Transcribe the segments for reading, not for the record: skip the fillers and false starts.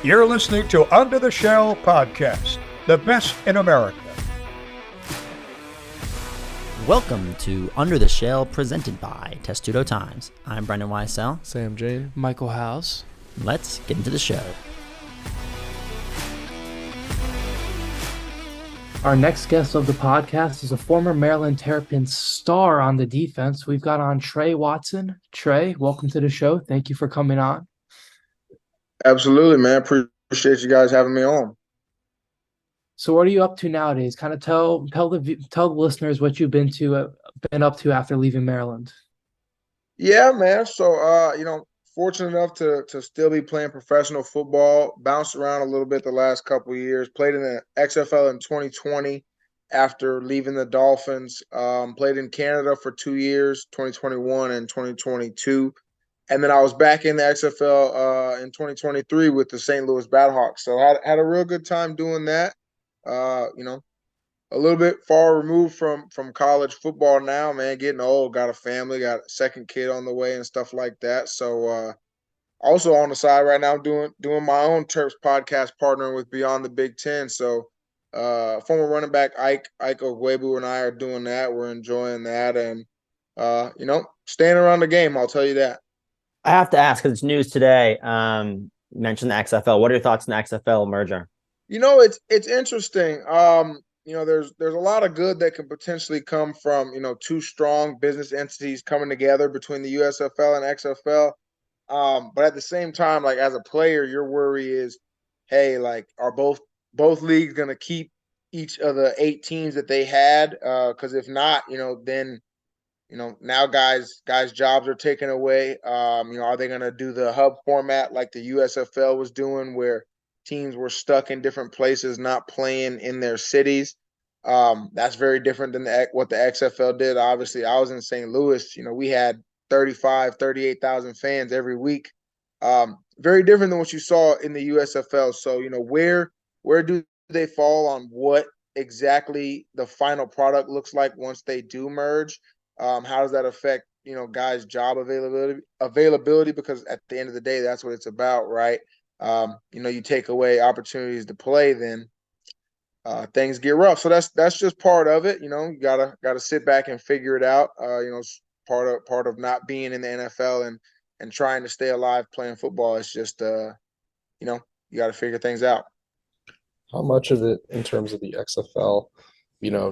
You're listening to Under the Shell Podcast, the best in America. Welcome to Under the Shell, presented by Testudo Times. I'm Brendan Weissel. Sam Jane. Michael House. Let's get into the show. Our next guest of the podcast is a former Maryland Terrapins star on the defense. We've got on Tre Watson. Tre, welcome to the show. Thank you for coming on. Absolutely, man. Appreciate you guys having me on. So, what are you up to nowadays? Kind of tell the listeners what you've been up to after leaving Maryland. Yeah, man. So, fortunate enough to still be playing professional football. Bounced around a little bit the last couple of years. Played in the XFL in 2020 after leaving the Dolphins. Played in Canada for 2 years, 2021 and 2022. And then I was back in the XFL in 2023 with the St. Louis Battlehawks. So I had a real good time doing that. A little bit far removed from college football now, man. Getting old, got a family, got a second kid on the way and stuff like that. So also on the side right now, doing my own Terps podcast, partnering with Beyond the Big Ten. So former running back Ike Ogwebu and I are doing that. We're enjoying that, and staying around the game. I'll tell you that. I have to ask, because it's news today. You mentioned the XFL. What are your thoughts on the XFL merger? It's interesting. There's a lot of good that can potentially come from, two strong business entities coming together between the USFL and XFL. But at the same time, like as a player, your worry is, hey, like are both leagues going to keep each of the 8 teams that they had? Because if not, then now guys' jobs are taken away. Are they going to do the hub format like the USFL was doing, where teams were stuck in different places, not playing in their cities? That's very different than what the XFL did. Obviously, I was in St. Louis. We had 38,000 fans every week. Very different than what you saw in the USFL. So, where do they fall on what exactly the final product looks like once they do merge? How does that affect, guys' job availability? Because at the end of the day, that's what it's about, right? You take away opportunities to play, then things get rough. So that's just part of it. You gotta sit back and figure it out. Part of not being in the NFL and trying to stay alive playing football. It's just you got to figure things out. How much of it in terms of the XFL,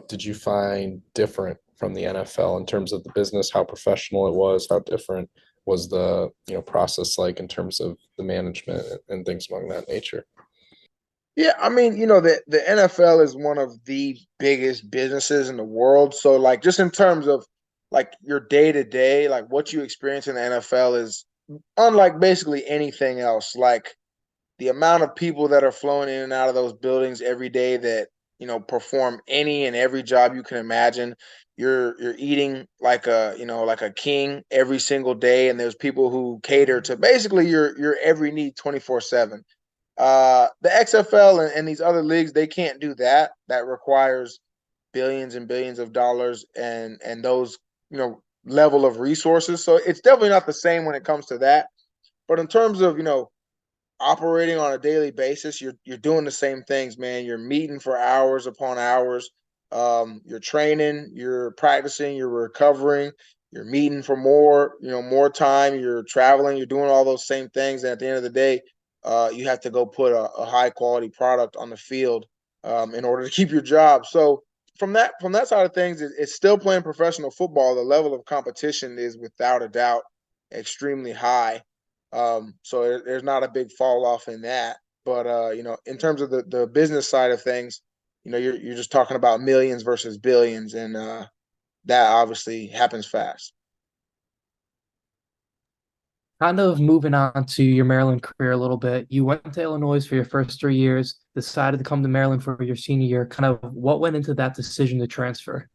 did you find different from the NFL in terms of the business, how professional it was, how different was the, process like in terms of the management and things along that nature? Yeah, I mean, the NFL is one of the biggest businesses in the world. So like just in terms of like your day to day, like what you experience in the NFL is unlike basically anything else. Like the amount of people that are flowing in and out of those buildings every day that, perform any and every job you can imagine. You're eating like a king every single day, and there's people who cater to basically your every need 24/7. The XFL and these other leagues, they can't do that. That requires billions and billions of dollars and those level of resources. So it's definitely not the same when it comes to that. But in terms of operating on a daily basis, you're doing the same things, man. You're meeting for hours upon hours. You're training, you're practicing, you're recovering, you're meeting for more time. You're traveling, you're doing all those same things. And at the end of the day, you have to go put a high quality product on the field in order to keep your job. So from that side of things, it's still playing professional football. The level of competition is without a doubt extremely high. So there's not a big fall off in that. But in terms of the business side of things, you're just talking about millions versus billions, and that obviously happens fast. Kind of moving on to your Maryland career a little bit. You went to Illinois for your first 3 years, decided to come to Maryland for your senior year. Kind of what went into that decision to transfer?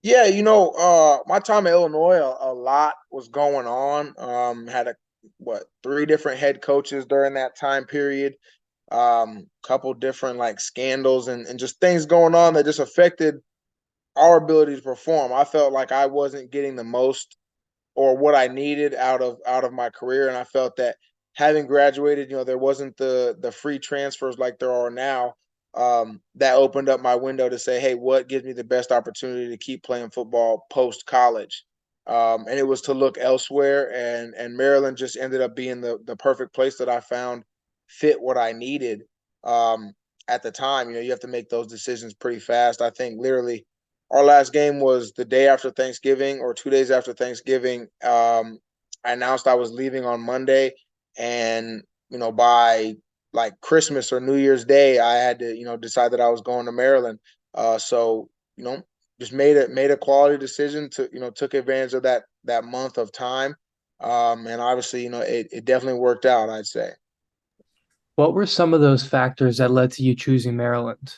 Yeah, my time at Illinois, a lot was going on. Had 3 different head coaches during that time period. Couple different like scandals and just things going on that just affected our ability to perform. I felt like I wasn't getting the most or what I needed out of my career, and I felt that having graduated, there wasn't the free transfers like there are now. That opened up my window to say, hey, what gives me the best opportunity to keep playing football post college? And it was to look elsewhere, and Maryland just ended up being the perfect place that I found fit what I needed at the time. You have to make those decisions pretty fast. I think literally our last game was the day after Thanksgiving or 2 days after Thanksgiving. I announced I was leaving on Monday, and by like Christmas or New Year's Day, I had to decide that I was going to Maryland. So just made a quality decision to took advantage of that month of time, and obviously it definitely worked out, I'd say. What were some of those factors that led to you choosing Maryland?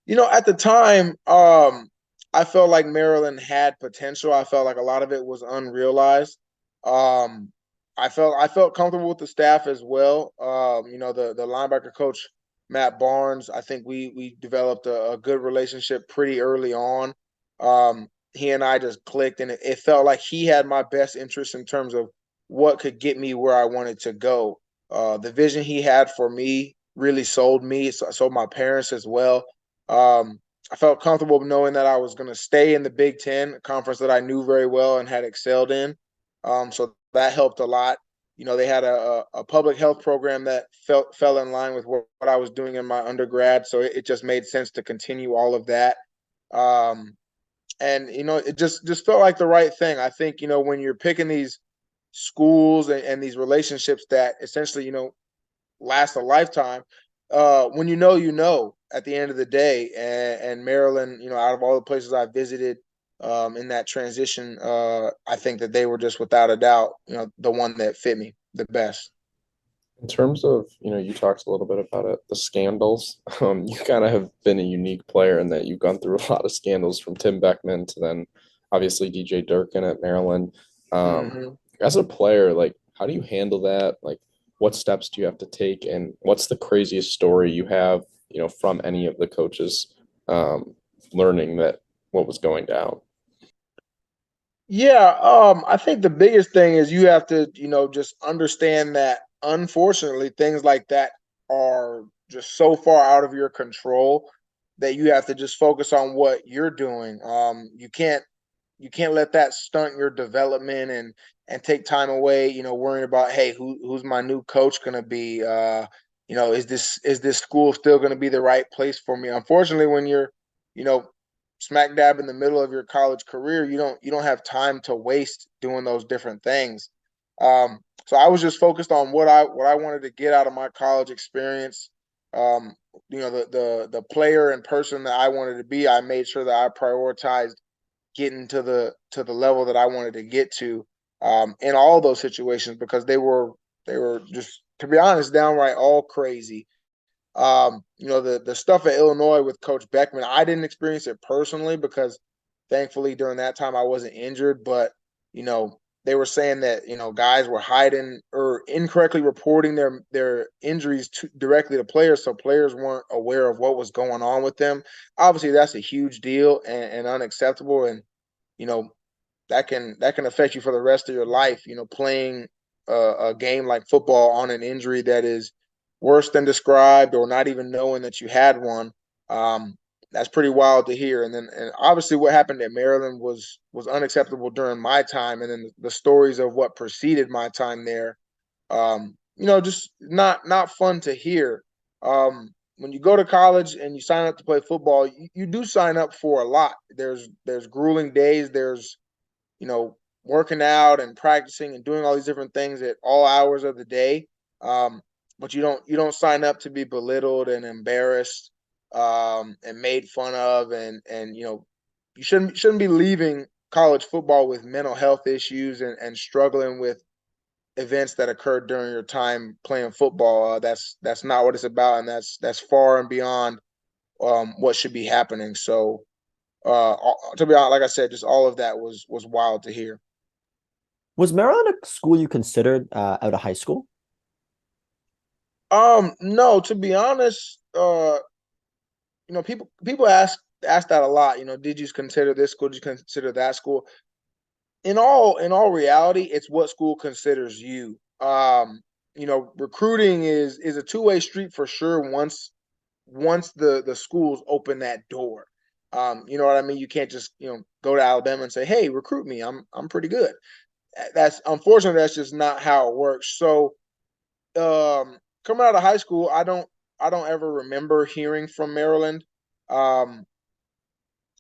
At the time, I felt like Maryland had potential. I felt like a lot of it was unrealized. Um, I felt comfortable with the staff as well. The linebacker coach Matt Barnes. I think we developed a good relationship pretty early on. He and I just clicked, and it felt like he had my best interest in terms of what could get me where I wanted to go. The vision he had for me really sold me, sold my parents as well. um, I felt comfortable knowing that I was going to stay in the Big Ten, a conference that I knew very well and had excelled in. So that helped a lot. They had a public health program that fell in line with what I was doing in my undergrad, so it just made sense to continue all of that. Um, and it just felt like the right thing. I think when you're picking these schools and these relationships that essentially last a lifetime. When at the end of the day, and Maryland, out of all the places I visited in that transition, I think that they were just without a doubt, the one that fit me the best. In terms of, you talked a little bit about it, the scandals. You kind of have been a unique player in that you've gone through a lot of scandals from Tim Beckman to then obviously DJ Durkin at Maryland. Um, Hmm. as a player, like, how do you handle that? Like, what steps do you have to take, and what's the craziest story you have, from any of the coaches, um, learning that what was going down? Yeah, I think the biggest thing is you have to, just understand that unfortunately things like that are just so far out of your control that you have to just focus on what you're doing. You can't let that stunt your development and take time away, worrying about, hey, who's my new coach going to be? Is this school still going to be the right place for me? Unfortunately, when you're you know smack dab in the middle of your college career, you don't have time to waste doing those different things. So I was just focused on what I wanted to get out of my college experience. um, the player and person that I wanted to be. I made sure that I prioritized getting to the level that I wanted to get to, in all those situations, because they were just, to be honest, downright all crazy. The stuff at Illinois with Coach Beckman, I didn't experience it personally because thankfully during that time I wasn't injured, but they were saying that guys were hiding or incorrectly reporting their injuries directly to players, so players weren't aware of what was going on with them. Obviously, that's a huge deal and unacceptable, and you know that can affect you for the rest of your life. Playing a game like football on an injury that is worse than described, or not even knowing that you had one. Um, that's pretty wild to hear. And obviously, what happened at Maryland was unacceptable during my time, and then the stories of what preceded my time there. Just not fun to hear. When you go to college and you sign up to play football, you do sign up for a lot. There's grueling days. There's you know, working out and practicing and doing all these different things at all hours of the day. Um, but you don't sign up to be belittled and embarrassed, and made fun of, and you shouldn't be leaving college football with mental health issues and struggling with events that occurred during your time playing football. That's not what it's about, and that's far and beyond what should be happening. So to be honest, like I said, just all of that was wild to hear. Was Maryland a school you considered out of high school? No, to be honest, people ask that a lot. Did you consider this school? Did you consider that school? In all reality, it's what school considers you. recruiting is a two-way street for sure once the schools open that door. You know what I mean? You can't just, go to Alabama and say, "Hey, recruit me. I'm pretty good." That's unfortunately that's just not how it works. So, coming out of high school, I don't ever remember hearing from Maryland. Um,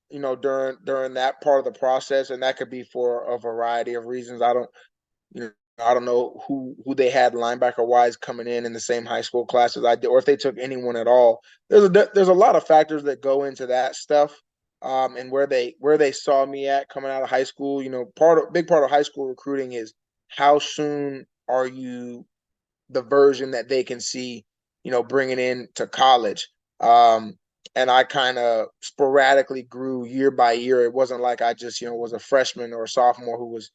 during that part of the process, and that could be for a variety of reasons. You know, I don't know who they had linebacker wise coming in the same high school class as I did, or if they took anyone at all. There's a lot of factors that go into that stuff, and where they saw me at coming out of high school. Big part of high school recruiting is how soon are you the version that they can see, bringing in to college. Um, and I kind of sporadically grew year by year. It wasn't like I just, was a freshman or a sophomore who was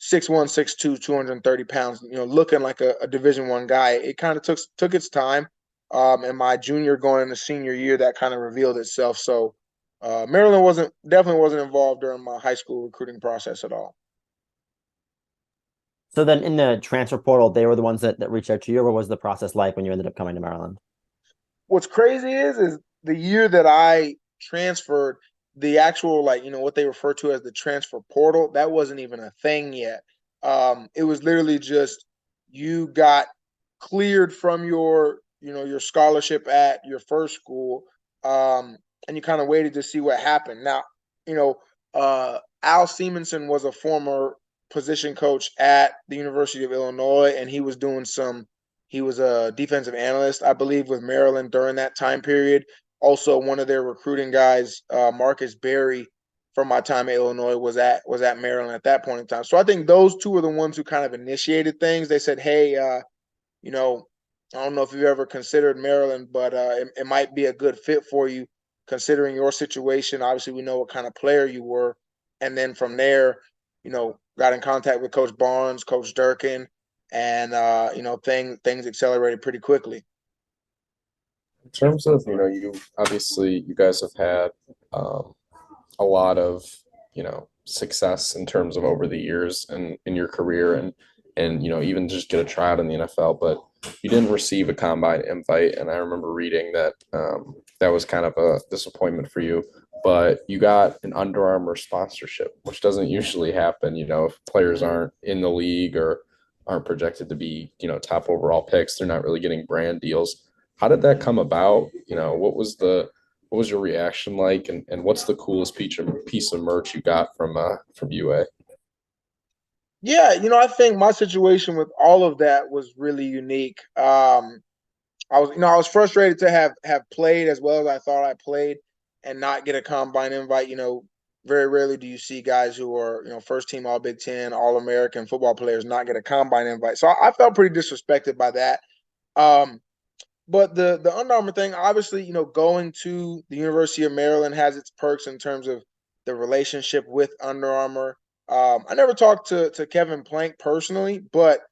6'1", 6'2", 230 pounds, looking like a Division I guy. It kind of took its time. And my junior going into senior year, that kind of revealed itself. So Maryland definitely wasn't involved during my high school recruiting process at all. So then in the transfer portal, they were the ones that reached out to you, or what was the process like when you ended up coming to Maryland? What's crazy is the year that I transferred, the actual, like, what they refer to as the transfer portal, that wasn't even a thing yet. It was literally just you got cleared from your scholarship at your first school, and you kind of waited to see what happened. Now, Al Simonson was a former position coach at the University of Illinois, and he was a defensive analyst, I believe, with Maryland during that time period. Also, one of their recruiting guys, Marcus Berry, from my time at Illinois, was at Maryland at that point in time. So I think those two are the ones who kind of initiated things. They said, "Hey, you know, I don't know if you've ever considered Maryland, but it might be a good fit for you, considering your situation. Obviously, we know what kind of player you were." And then from there, got in contact with Coach Barnes, Coach Durkin, and things accelerated pretty quickly. In terms of, you guys have had a lot of, success in terms of over the years and in your career and even just get a tryout in the NFL, but you didn't receive a combine invite. And I remember reading that that was kind of a disappointment for you, but you got an Under Armour sponsorship, which doesn't usually happen, if players aren't in the league or aren't projected to be, top overall picks, they're not really getting brand deals. How did that come about? What was your reaction like, and what's the coolest piece of merch you got from UA? Yeah, I think my situation with all of that was really unique. I was frustrated to have played as well as I thought I played and not get a combine invite. Very rarely do you see guys who are, first team All Big Ten, All American football players not get a combine invite. So I felt pretty disrespected by that. Um, but the Under Armour thing, obviously, going to the University of Maryland has its perks in terms of the relationship with Under Armour. I never talked to Kevin Plank personally, but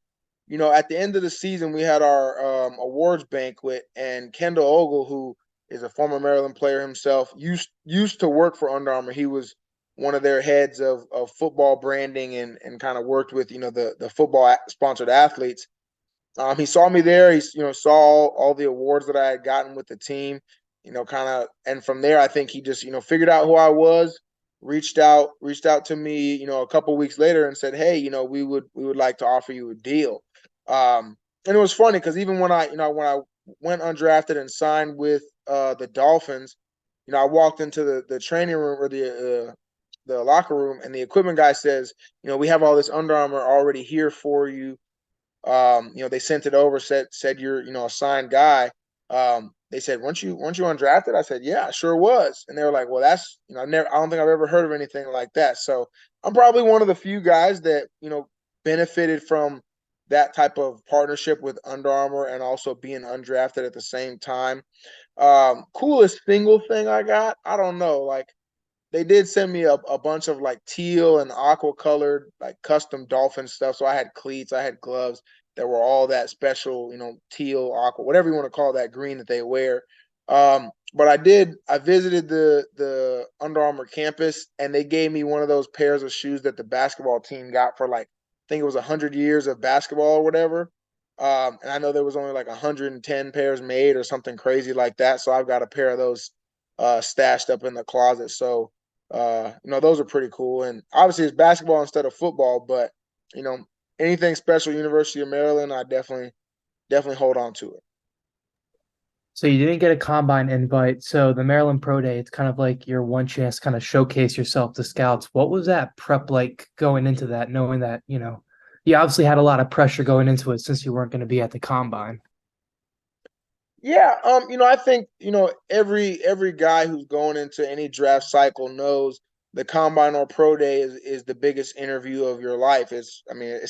at the end of the season, we had our awards banquet, and Kendall Ogle, who is a former Maryland player himself, used to work for Under Armour. He was one of their heads of football branding and kind of worked with the football sponsored athletes. He saw me there. He saw all the awards that I had gotten with the team. Kind of, and from there, I think he just figured out who I was, reached out to me, a couple weeks later and said, "Hey, we would like to offer you a deal." And it was funny because even when I went undrafted and signed with the Dolphins, I walked into the training room or the locker room, and the equipment guy says, "We have all this Under Armour already here for you." They sent it over, said you're, a signed guy. They said, weren't you undrafted? I said, yeah, I sure was. And they were like, well, that's, I don't think I've ever heard of anything like that. So I'm probably one of the few guys that, benefited from that type of partnership with Under Armour and also being undrafted at the same time. Coolest single thing I got, I don't know. Like, they did send me a bunch of like teal and aqua colored like custom dolphin stuff. So I had cleats, I had gloves that were all that special, teal, aqua, whatever you want to call that green that they wear. But I visited the Under Armour campus, and they gave me one of those pairs of shoes that the basketball team got for like think it was 100 years of basketball or whatever. And I know there was only like 110 pairs made or something crazy like that. So I've got a pair of those stashed up in the closet. So those are pretty cool. And obviously it's basketball instead of football, but anything special University of Maryland, I definitely hold on to it. So you didn't get a combine invite. So the Maryland Pro Day, it's kind of like your one chance to kind of showcase yourself to scouts. What was that prep like going into that, knowing that, you obviously had a lot of pressure going into it since you weren't going to be at the combine? Yeah, I think, every guy who's going into any draft cycle knows the combine or pro day is the biggest interview of your life. It's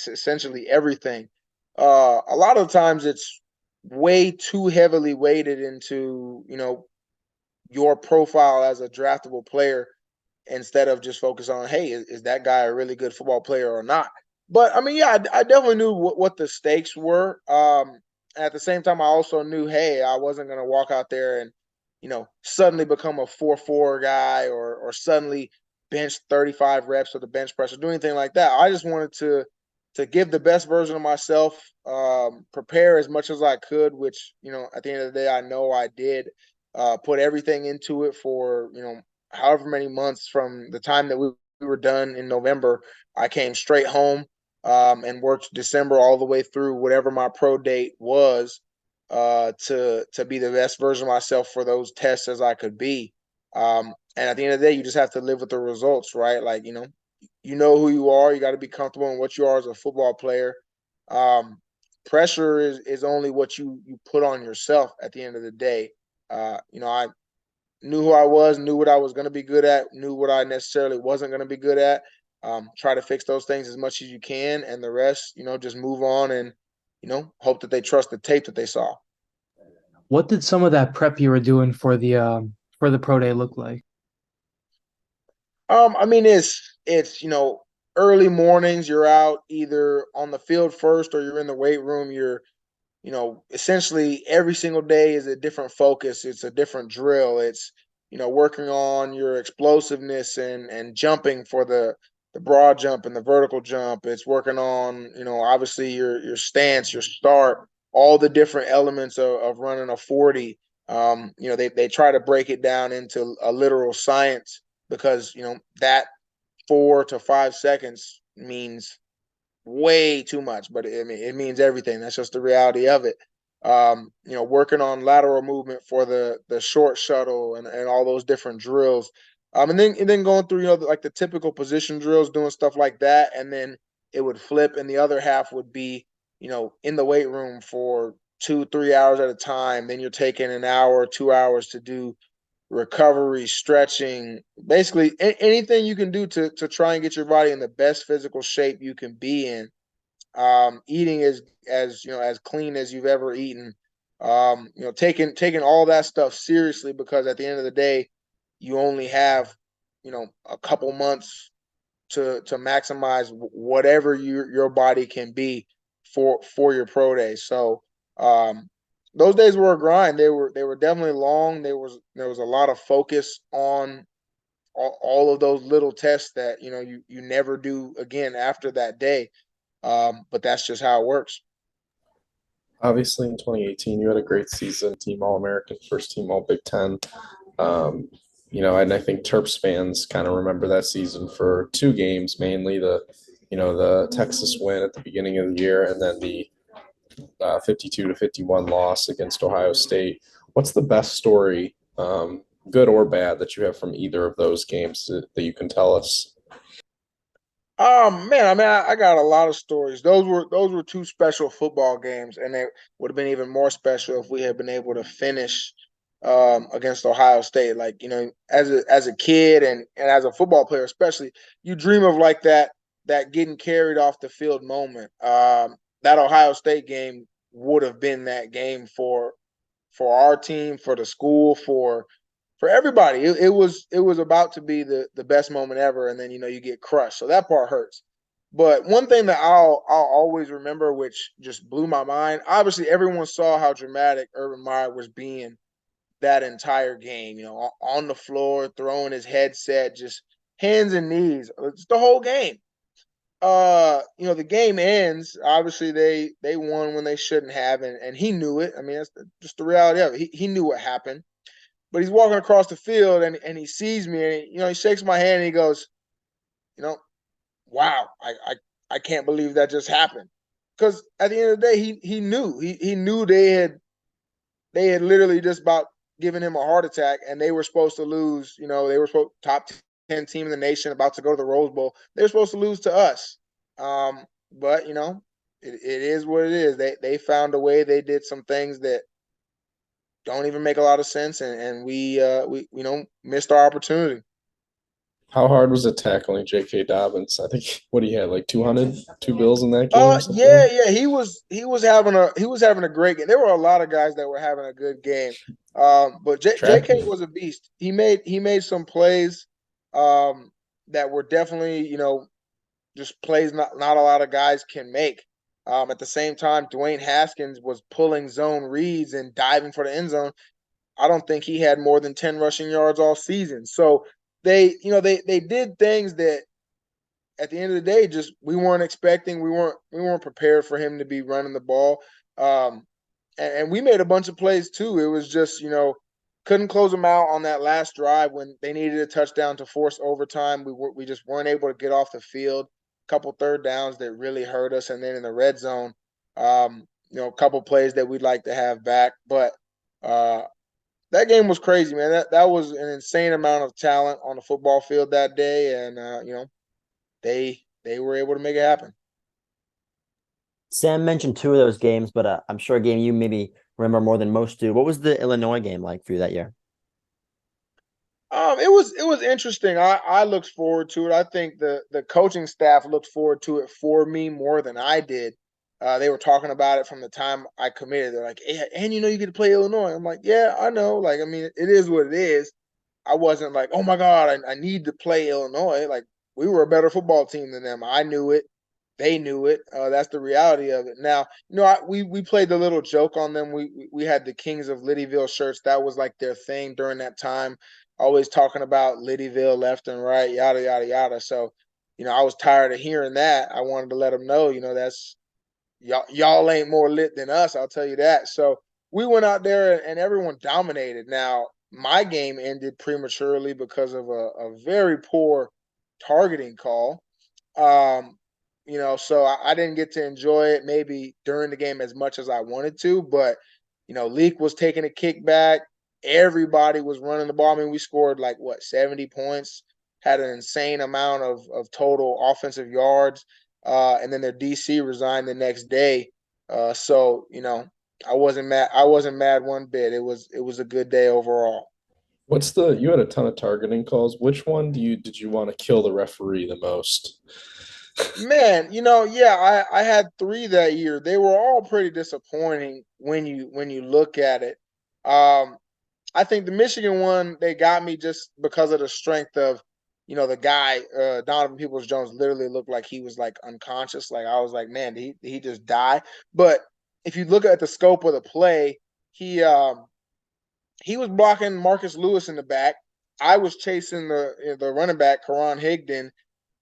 essentially everything. A lot of times it's way too heavily weighted into, your profile as a draftable player instead of just focus on, hey, is that guy a really good football player or not? But I mean, yeah, I definitely knew what the stakes were. At the same time, I also knew, hey, I wasn't going to walk out there and, suddenly become a 4-4 guy or suddenly bench 35 reps with the bench press or do anything like that. I just wanted to give the best version of myself, prepare as much as I could, which, at the end of the day, I know I did. Put everything into it for, however many months from the time that we were done in November. I came straight home and worked December all the way through whatever my pro date was to be the best version of myself for those tests as I could be. And at the end of the day, you just have to live with the results, right? Like, you know who you are. You got to be comfortable in what you are as a football player. Pressure is only what you put on yourself at the end of the day. I knew who I was, knew what I was going to be good at, knew what I necessarily wasn't going to be good at. Try to fix those things as much as you can, and the rest, just move on and, hope that they trust the tape that they saw. What did some of that prep you were doing for the pro day look like? It's early mornings. You're out either on the field first or you're in the weight room. You're essentially every single day is a different focus. It's a different drill. It's, working on your explosiveness and jumping for the broad jump and the vertical jump. It's working on, obviously your stance, your start, all the different elements of running a 40. They try to break it down into a literal science because, that 4 to 5 seconds means way too much, but it means everything. That's just the reality of it. Working on lateral movement for the short shuttle and all those different drills. And then going through, like the typical position drills, doing stuff like that, and then it would flip, and the other half would be, in the weight room for 2-3 hours at a time. Then you're taking an hour, 2 hours to do recovery, stretching, basically anything you can do to try and get your body in the best physical shape you can be in. Eating as clean as you've ever eaten. Taking all that stuff seriously, because at the end of the day, you only have a couple months to maximize whatever your body can be for your pro day. So those days were a grind. They were definitely long. There was a lot of focus on all of those little tests that you never do again after that day. But that's just how it works. Obviously, in 2018, you had a great season, team All American, first team All Big Ten. Um, and I think Terps fans kind of remember that season for two games, mainly the Texas win at the beginning of the year, and then the 52-51 loss against Ohio State. What's the best story, good or bad, that you have from either of those games that you can tell us? Man, I got a lot of stories. Those were two special football games, and they would have been even more special if we had been able to finish against Ohio State. Like, as a kid and as a football player, especially, you dream of like that getting carried off the field moment. That Ohio State game would have been that game for our team, for the school, for everybody. It was about to be the best moment ever, and then you get crushed. So that part hurts. But one thing that I'll always remember, which just blew my mind. Obviously, everyone saw how dramatic Urban Meyer was being that entire game. On the floor, throwing his headset, just hands and knees, just the whole game. the game ends. Obviously, they won when they shouldn't have, and he knew it. I mean, that's just the reality of it. He knew what happened, but he's walking across the field and he sees me and he shakes my hand and he goes, you know, wow, I can't believe that just happened. Because at the end of the day, he knew he knew they had literally just about given him a heart attack, and they were supposed to lose. They were supposed top 10 team in the nation, about to go to the Rose Bowl. They were supposed to lose to us. But it is what it is. They found a way. They did some things that don't even make a lot of sense, and we missed our opportunity. How hard was it tackling J.K. Dobbins? I think what he had like 200, two bills in that game or something. Yeah, he was having a great game. There were a lot of guys that were having a good game. But J.K. was a beast. He made some plays that were definitely, just plays not a lot of guys can make. At the same time, Dwayne Haskins was pulling zone reads and diving for the end zone. I don't think he had more than 10 rushing yards all season. So they did things that at the end of the day, just we weren't expecting, we weren't prepared for him to be running the ball. And we made a bunch of plays too. It was just, couldn't close them out on that last drive when they needed a touchdown to force overtime. We just weren't able to get off the field. A couple third downs that really hurt us, and then in the red zone, a couple plays that we'd like to have back. But that game was crazy, man. That was an insane amount of talent on the football field that day, and they were able to make it happen. Sam mentioned two of those games, but I'm sure a game you maybe remember more than most do. What was the Illinois game like for you that year? It was interesting. I looked forward to it. I think the coaching staff looked forward to it for me more than I did. They were talking about it from the time I committed. They're like, hey, and you get to play Illinois. I'm like, yeah, I know. Like, I mean, it is what it is. I wasn't like, oh my God, I need to play Illinois. Like, we were a better football team than them. I knew it. They knew it. That's the reality of it. Now, we played the little joke on them. We had the Kings of Liddyville shirts. That was like their thing during that time. Always talking about Liddyville left and right, yada yada yada. So, I was tired of hearing that. I wanted to let them know, that's y'all ain't more lit than us. I'll tell you that. So we went out there and everyone dominated. Now my game ended prematurely because of a very poor targeting call. Um, so I didn't get to enjoy it maybe during the game as much as I wanted to, but Leak was taking a kickback. Everybody was running the ball. I mean, we scored like 70 points, had an insane amount of total offensive yards. And then their DC resigned the next day. So I wasn't mad. I wasn't mad one bit. It was a good day overall. You had a ton of targeting calls. Which one did you want to kill the referee the most? Man, yeah, I had three that year. They were all pretty disappointing when you look at it. Um, I think the Michigan one, they got me just because of the strength of, the guy, Donovan Peoples Jones literally looked like he was like unconscious. Like I was like, man, did he just die? But if you look at the scope of the play, he was blocking Marcus Lewis in the back. I was chasing the running back, Karan Higdon,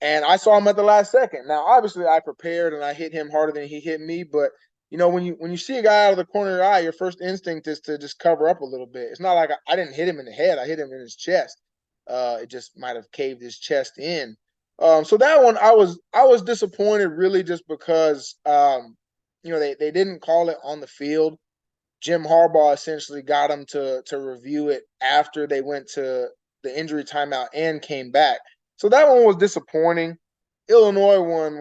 and I saw him at the last second. Now, obviously, I prepared and I hit him harder than he hit me, but when you see a guy out of the corner of your eye, your first instinct is to just cover up a little bit. It's not like I didn't hit him in the head; I hit him in his chest. It just might have caved his chest in. So that one, I was disappointed, really, just because they didn't call it on the field. Jim Harbaugh essentially got him to review it after they went to the injury timeout and came back. So that one was disappointing. Illinois one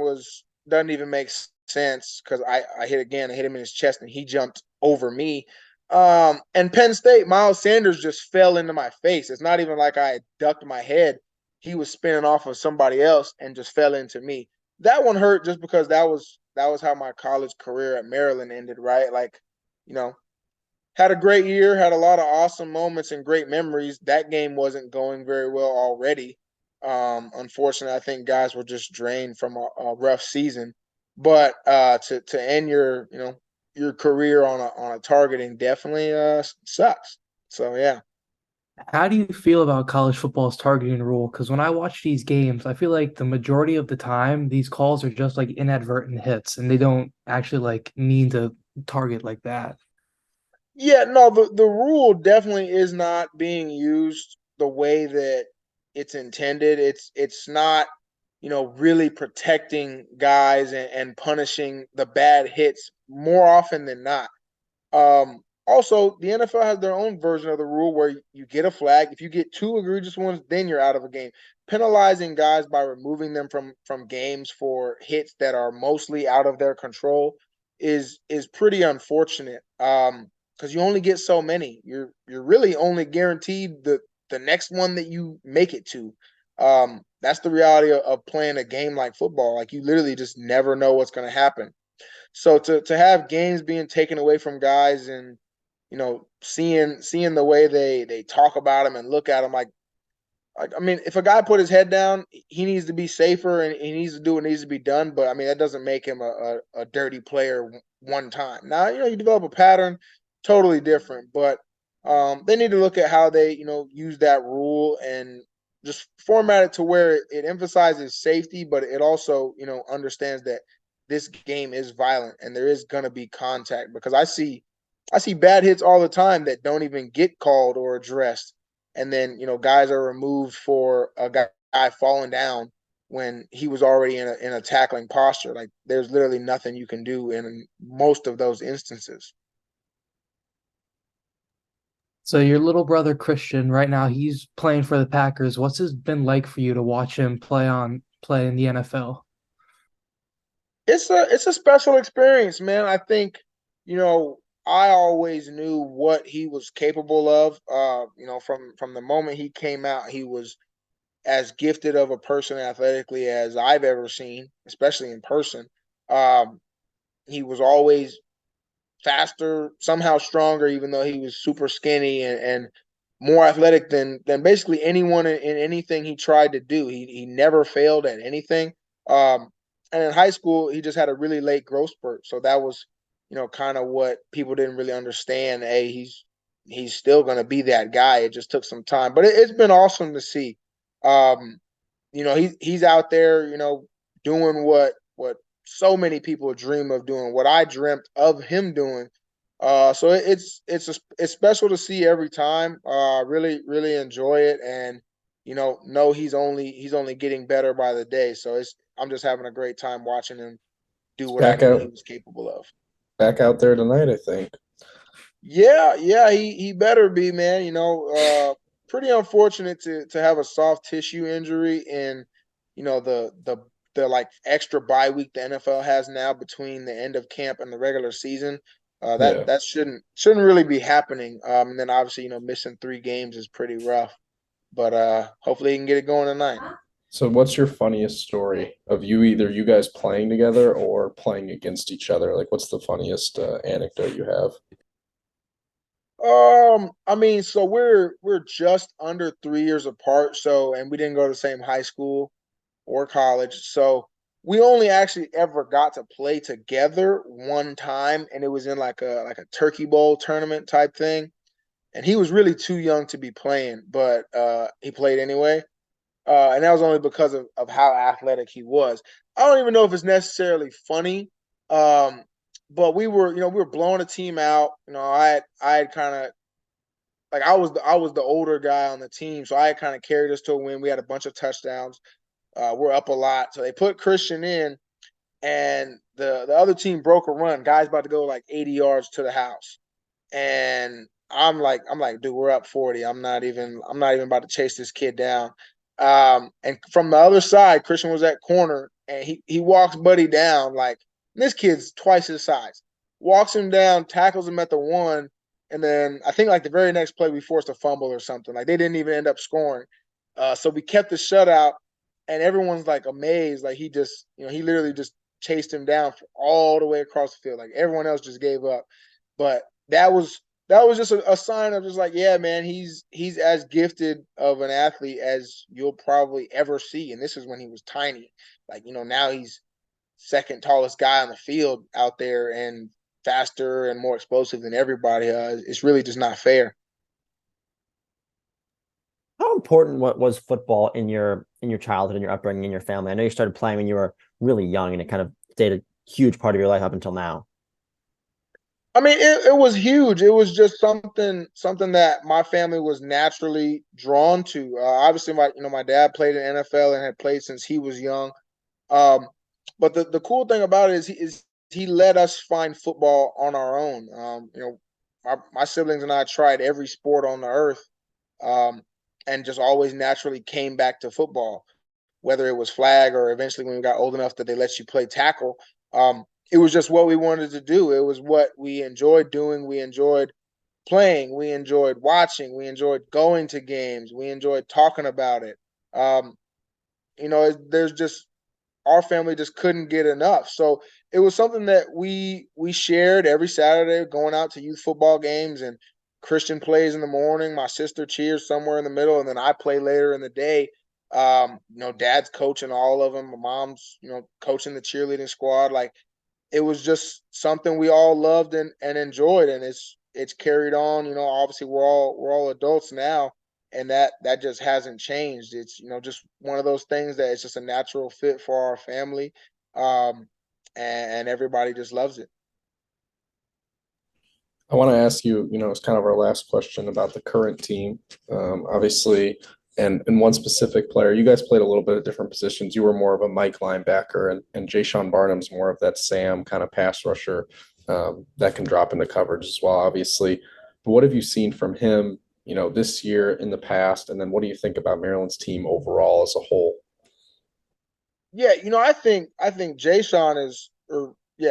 doesn't even make sense because I hit again. I hit him in his chest and he jumped over me. And Penn State, Miles Sanders just fell into my face. It's not even like I ducked my head. He was spinning off of somebody else and just fell into me. That one hurt just because that was how my college career at Maryland ended, right? Like, you know, had a great year, had a lot of awesome moments and great memories. That game wasn't going very well already. Unfortunately, I think guys were just drained from a rough season. But to end your career on a targeting definitely sucks. So yeah. How do you feel about college football's targeting rule? Because when I watch these games, I feel like the majority of the time these calls are just like inadvertent hits, and they don't actually like mean to target like that. Yeah, no, the rule definitely is not being used the way that it's intended. It's not, really protecting guys and punishing the bad hits more often than not. Also, the NFL has their own version of the rule where you get a flag. If you get two egregious ones, then you're out of a game. Penalizing guys by removing them from games for hits that are mostly out of their control is pretty unfortunate. Because you only get so many. You're really only guaranteed the next one that you make it to. That's the reality of playing a game like football. Like you literally just never know what's going to happen. So to have games being taken away from guys and seeing the way they talk about him and look at him like I mean, if a guy put his head down, he needs to be safer and he needs to do what needs to be done. But I mean, that doesn't make him a dirty player one time. Now, you develop a pattern, totally different. But they need to look at how they use that rule and just format it to where it emphasizes safety, but it also understands that this game is violent and there is going to be contact because I see bad hits all the time that don't even get called or addressed, and then guys are removed for a guy falling down when he was already in a tackling posture. Like there's literally nothing you can do in most of those instances. So your little brother Christian, right now, he's playing for the Packers. What's it been like for you to watch him play in the NFL? It's a special experience, man. I think you know I always knew what he was capable of. From the moment he came out, he was as gifted of a person athletically as I've ever seen, especially in person. Um, he was always faster, somehow stronger, even though he was super skinny and more athletic than basically anyone in anything he tried to do. He never failed at anything. Um, and in high school, he just had a really late growth spurt. So that was, kind of what people didn't really understand. Hey, he's still going to be that guy. It just took some time, but it's been awesome to see. Um, he's out there, doing what so many people dream of doing, what I dreamt of him doing. So it's special to see every time. Really really enjoy it, and know he's only getting better by the day. So I'm just having a great time watching him do He's what I back knew he out was capable of. back out there tonight, I think. Yeah, yeah, he better be, man. Pretty unfortunate to have a soft tissue injury and the like extra bye week the NFL has now between the end of camp and the regular season. That Yeah. that shouldn't really be happening. And then obviously, missing 3 games is pretty rough. But hopefully he can get it going tonight. So what's your funniest story of either you guys playing together or playing against each other? Like what's the funniest anecdote you have? I mean, so we're just under 3 years apart, so and we didn't go to the same high school or college. So we only actually ever got to play together one time, and it was in like a turkey bowl tournament type thing. And he was really too young to be playing, but he played anyway. And that was only because of how athletic he was. I don't even know if it's necessarily funny. Um, but we were blowing a team out. I had kind of like I was the older guy on the team, so I had kind of carried us to a win. We had a bunch of touchdowns. We're up a lot, so they put Christian in, and the other team broke a run. Guys about to go like 80 yards to the house, and I'm like, dude, we're up 40. I'm not even about to chase this kid down. And from the other side, Christian was at corner, and he walks Buddy down like this kid's twice his size. Walks him down, tackles him at the 1, and then I think like the very next play we forced a fumble or something. Like they didn't even end up scoring. So we kept the shutout, and everyone's like amazed. Like he literally just chased him down all the way across the field. Like everyone else just gave up. But that was just a sign of just like, yeah, man, he's as gifted of an athlete as you'll probably ever see. And this is when he was tiny. Like, now he's second tallest guy on the field out there and faster and more explosive than everybody. It's really just not fair. How important what was football in your childhood, in your upbringing, in your family? I know you started playing when you were really young, and it kind of stayed a huge part of your life up until now. I mean, it was huge. It was just something that my family was naturally drawn to. Obviously, my dad played in NFL and had played since he was young. Um, but the cool thing about it is he let us find football on our own. My siblings and I tried every sport on the earth, um, and just always naturally came back to football, whether it was flag or eventually when we got old enough that they let you play tackle. It was just what we wanted to do. It was what we enjoyed doing. We enjoyed playing. We enjoyed watching. We enjoyed going to games. We enjoyed talking about it. Um, there's just our family just couldn't get enough. So it was something that we shared every Saturday, going out to youth football games, and Christian plays in the morning. My sister cheers somewhere in the middle, and then I play later in the day. Dad's coaching all of them. My mom's coaching the cheerleading squad. Like it was just something we all loved and enjoyed, and it's carried on. Obviously we're all adults now, and that just hasn't changed. It's just one of those things that it's just a natural fit for our family, um, and everybody just loves it. I want to ask you, it's kind of our last question about the current team. Obviously, and one specific player. You guys played a little bit of different positions. You were more of a Mike linebacker, and Jay Sean Barnum's more of that Sam kind of pass rusher that can drop into coverage as well, obviously. But what have you seen from him, this year, in the past, and then what do you think about Maryland's team overall as a whole? Yeah, I think Jay Sean is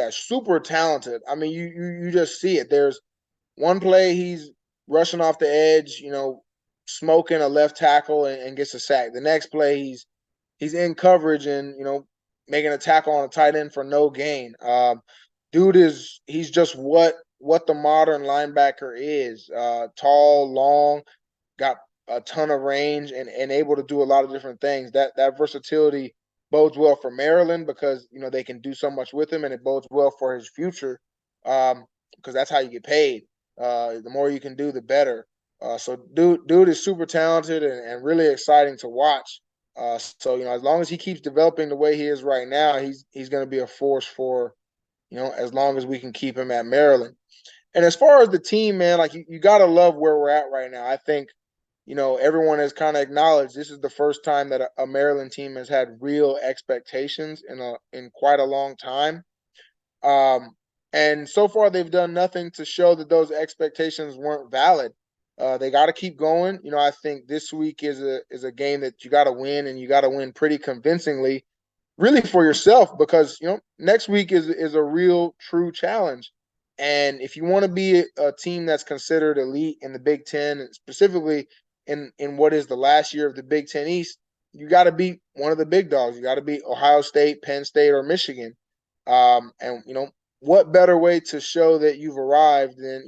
super talented. I mean, you just see it. There's one play he's rushing off the edge, smoking a left tackle and gets a sack. The next play he's in coverage and making a tackle on a tight end for no gain. He's just what the modern linebacker is. Tall, long, got a ton of range and able to do a lot of different things. That versatility bodes well for Maryland because they can do so much with him, and it bodes well for his future because that's how you get paid. The more you can do, the better. So dude is super talented and really exciting to watch. So as long as he keeps developing the way he is right now, he's going to be a force for as long as we can keep him at Maryland. And as far as the team, man, like you got to love where we're at right now. I think everyone has kind of acknowledged this is the first time that a Maryland team has had real expectations in quite a long time. Um, and so far, they've done nothing to show that those expectations weren't valid. They got to keep going. I think this week is a game that you got to win, and you got to win pretty convincingly, really for yourself, because next week is a real true challenge. And if you want to be a team that's considered elite in the Big Ten, and specifically in what is the last year of the Big Ten East, you got to beat one of the big dogs. You got to beat Ohio State, Penn State, or Michigan. And what better way to show that you've arrived than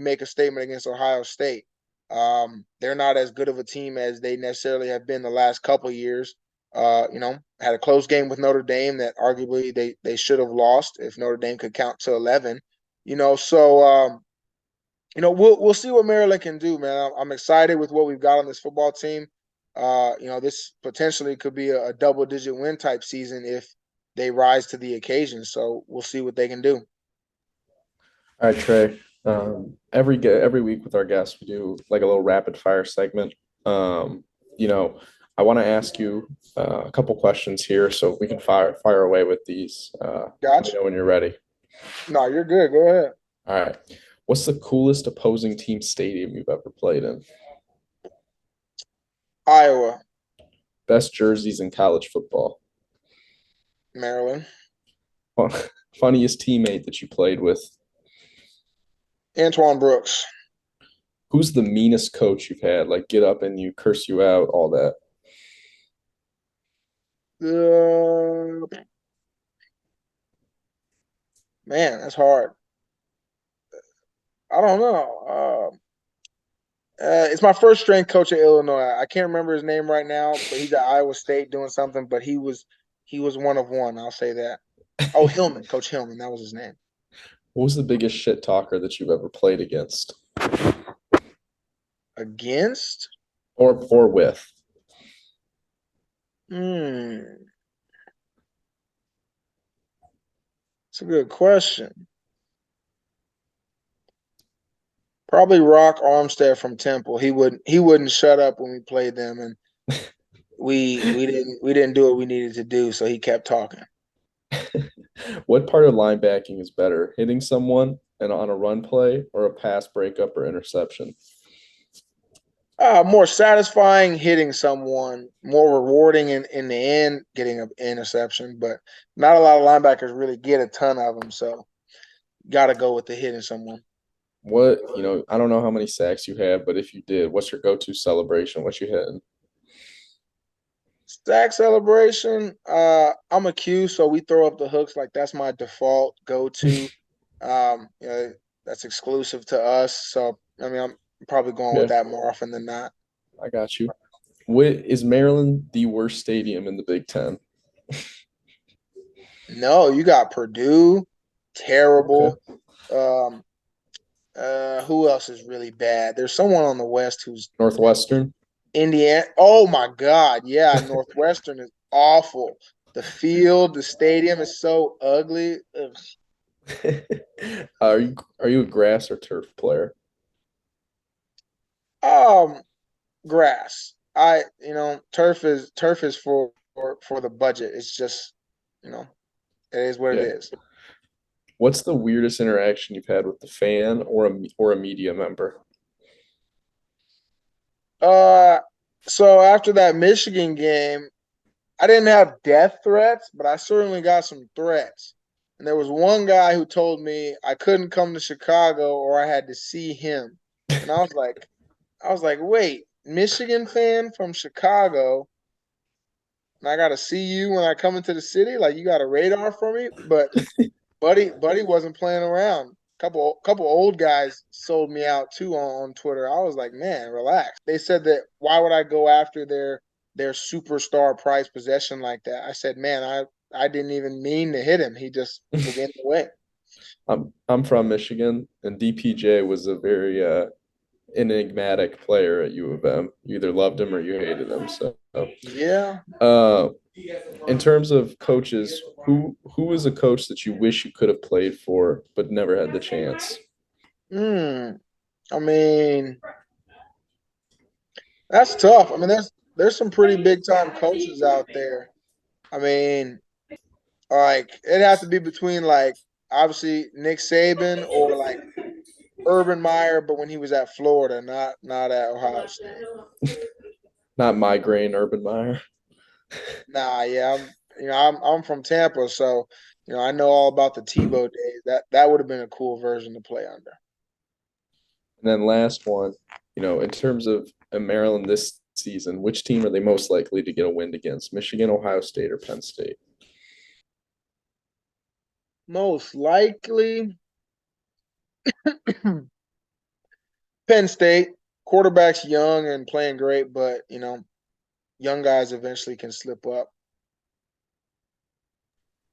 make a statement against Ohio State? They're not as good of a team as they necessarily have been the last couple of years. Had a close game with Notre Dame that arguably they should have lost if Notre Dame could count to 11. We'll see what Maryland can do, man. I'm excited with what we've got on this football team. This potentially could be a double-digit win type season if they rise to the occasion. So we'll see what they can do. All right, Trey. Every week with our guests, we do like a little rapid fire segment. I want to ask you a couple questions here, so we can fire away with these. Let me Gotcha. know when you're ready. No, you're good. Go ahead. All right. What's the coolest opposing team stadium you've ever played in? Iowa, Best jerseys in college football. Maryland, Fun- Funniest teammate that you played with. Antoine Brooks. Who's the meanest coach you've had? Like get up and you curse you out, all that. Man, that's hard. I don't know. It's my first strength coach at Illinois. I can't remember his name right now, but he's at Iowa State doing something. But he was one of one. I'll say that. Oh, Hillman, Coach Hillman, that was his name. What was the biggest shit talker that you've ever played against? Against? or with? Hmm, it's a good question. Probably Rock Armstead from Temple. He wouldn't shut up when we played them, and we didn't do what we needed to do, so he kept talking. What part of linebacking is better, hitting someone and on a run play or a pass breakup or interception? More satisfying hitting someone, more rewarding in the end getting an interception, but not a lot of linebackers really get a ton of them, so got to go with the hitting someone. I don't know how many sacks you have, but if you did, what's your go-to celebration? What you hitting? Stack celebration. I'm a Q, so we throw up the hooks like that's my default go to. That's exclusive to us. So I mean, I'm probably going Yeah, with that more often than not. I got you. Is Maryland the worst stadium in the Big Ten? No, you got Purdue, Okay. terrible. Um, who else is really bad? There's someone on the West who's Northwestern? Indiana. Oh my God, yeah, Northwestern is awful. The field, the stadium is so ugly. Ugh. Are you a grass or turf player? Um, grass. Turf is for the budget. It's just, you know, it is what it Yeah. is. What's the weirdest interaction you've had with the fan or a media member? Uh, so after that Michigan game, I didn't have death threats, but I certainly got some threats. And there was one guy who told me I couldn't come to Chicago or I had to see him. And I was like, wait, Michigan fan from Chicago, and I gotta see you when I come into the city? Like you got a radar for me? But Buddy wasn't playing around. Couple old guys sold me out too on Twitter. I was like, man, relax. They said that why would I go after their superstar prized possession like that? I said, man, I didn't even mean to hit him. He just was in the way. I'm from Michigan, and DPJ was a very enigmatic player at U of M. You either loved him or you hated him. So, Yeah. uh, in terms of coaches, who is a coach that you wish you could have played for but never had the chance? Hmm. I mean, that's tough. I mean, there's some pretty big time coaches out there. I mean, like it has to be between like obviously Nick Saban or like Urban Meyer, but when he was at Florida, not at Ohio State. Not migraine, Urban Meyer. Nah, yeah, I'm from Tampa, so I know all about the Tebow days. That would have been a cool version to play under. And then last one, in terms of Maryland this season, which team are they most likely to get a win against? Michigan, Ohio State, or Penn State? Most likely, Penn State. Quarterback's young and playing great, but young guys eventually can slip up.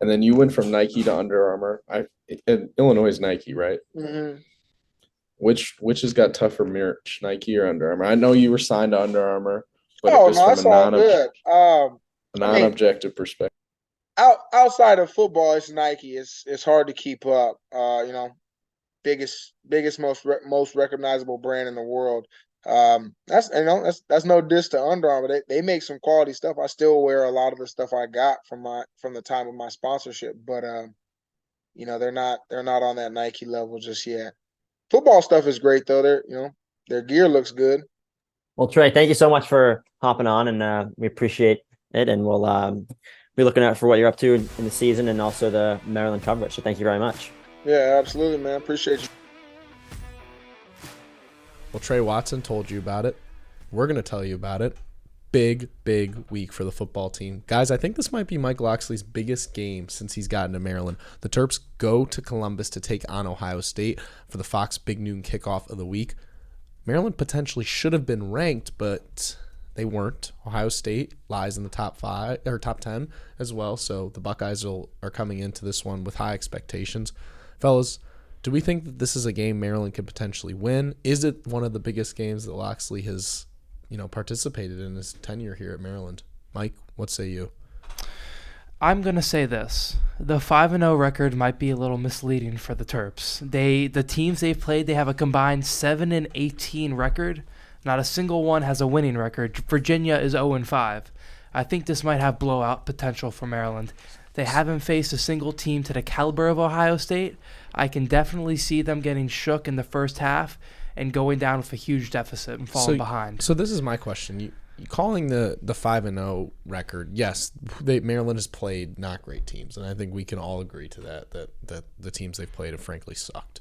And then you went from Nike to Under Armour. Illinois is Nike, right? Hmm. Which has got tougher merch, Nike or Under Armour? I know you were signed to Under Armour, but Oh just no, from a that's all good. I mean, non-objective perspective. outside of football, it's Nike. It's hard to keep up. Biggest most recognizable brand in the world. That's no diss to Under Armour. They make some quality stuff. I still wear a lot of the stuff I got from the time of my sponsorship, but they're not on that Nike level just yet. Football stuff is great though. Their gear looks good. Well, Trey, thank you so much for hopping on, and we appreciate it. And we'll be looking out for what you're up to in the season and also the Maryland coverage. So thank you very much. Yeah, absolutely, man. Appreciate you. Well, Tre Watson told you about it. We're going to tell you about it. Big week for the football team. Guys, I think this might be Mike Locksley's biggest game since he's gotten to Maryland. The Terps go to Columbus to take on Ohio State for the Fox Big Noon kickoff of the week. Maryland potentially should have been ranked, but they weren't. Ohio State lies in the top 5 or top 10 as well, so the Buckeyes are coming into this one with high expectations. Fellas, do we think that this is a game Maryland can potentially win? Is it one of the biggest games that Locksley has, participated in his tenure here at Maryland. Mike, what say you? I'm going to say this. The 5-0 record might be a little misleading for the Terps. The teams they've played, they have a combined 7-18 record. Not a single one has a winning record. Virginia is 0-5. I think this might have blowout potential for Maryland. They haven't faced a single team to the caliber of Ohio State. I can definitely see them getting shook in the first half and going down with a huge deficit and falling behind. So this is my question. You calling the 5-0 record, yes, Maryland has played not great teams, and I think we can all agree to that the teams they've played have frankly sucked.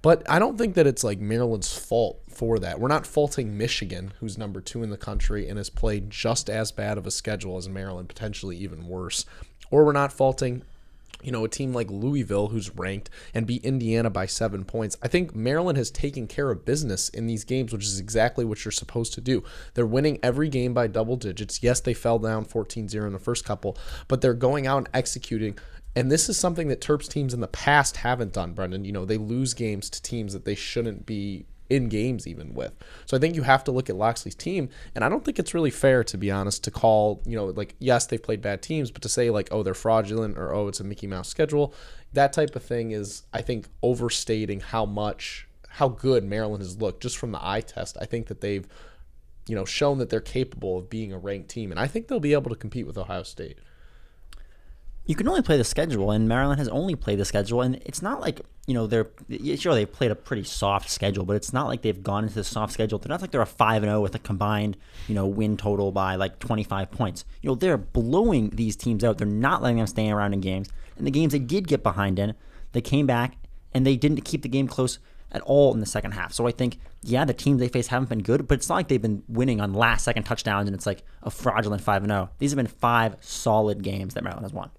But I don't think that it's like Maryland's fault for that. We're not faulting Michigan, who's number 2 in the country and has played just as bad of a schedule as Maryland, potentially even worse. Or we're not faulting, a team like Louisville, who's ranked, and beat Indiana by 7 points. I think Maryland has taken care of business in these games, which is exactly what you're supposed to do. They're winning every game by double digits. Yes, they fell down 14-0 in the first couple, but they're going out and executing. And this is something that Terps teams in the past haven't done, Brendan. They lose games to teams that they shouldn't be in games even with. So I think you have to look at Loxley's team, and I don't think it's really fair, to be honest, to call, yes, they've played bad teams, but to say oh, they're fraudulent or, oh, it's a Mickey Mouse schedule, that type of thing is, I think, overstating how good Maryland has looked just from the eye test. I think that they've, shown that they're capable of being a ranked team, and I think they'll be able to compete with Ohio State. You can only play the schedule, and Maryland has only played the schedule, and it's not like, they've played a pretty soft schedule, but it's not like they've gone into the soft schedule. They're not like they're a 5-0 with a combined, win total by 25 points. They're blowing these teams out. They're not letting them stay around in games. And the games they did get behind in, they came back, and they didn't keep the game close at all in the second half. So I think, the teams they face haven't been good, but it's not like they've been winning on last-second touchdowns, and it's like a fraudulent 5-0. These have been 5 solid games that Maryland has won.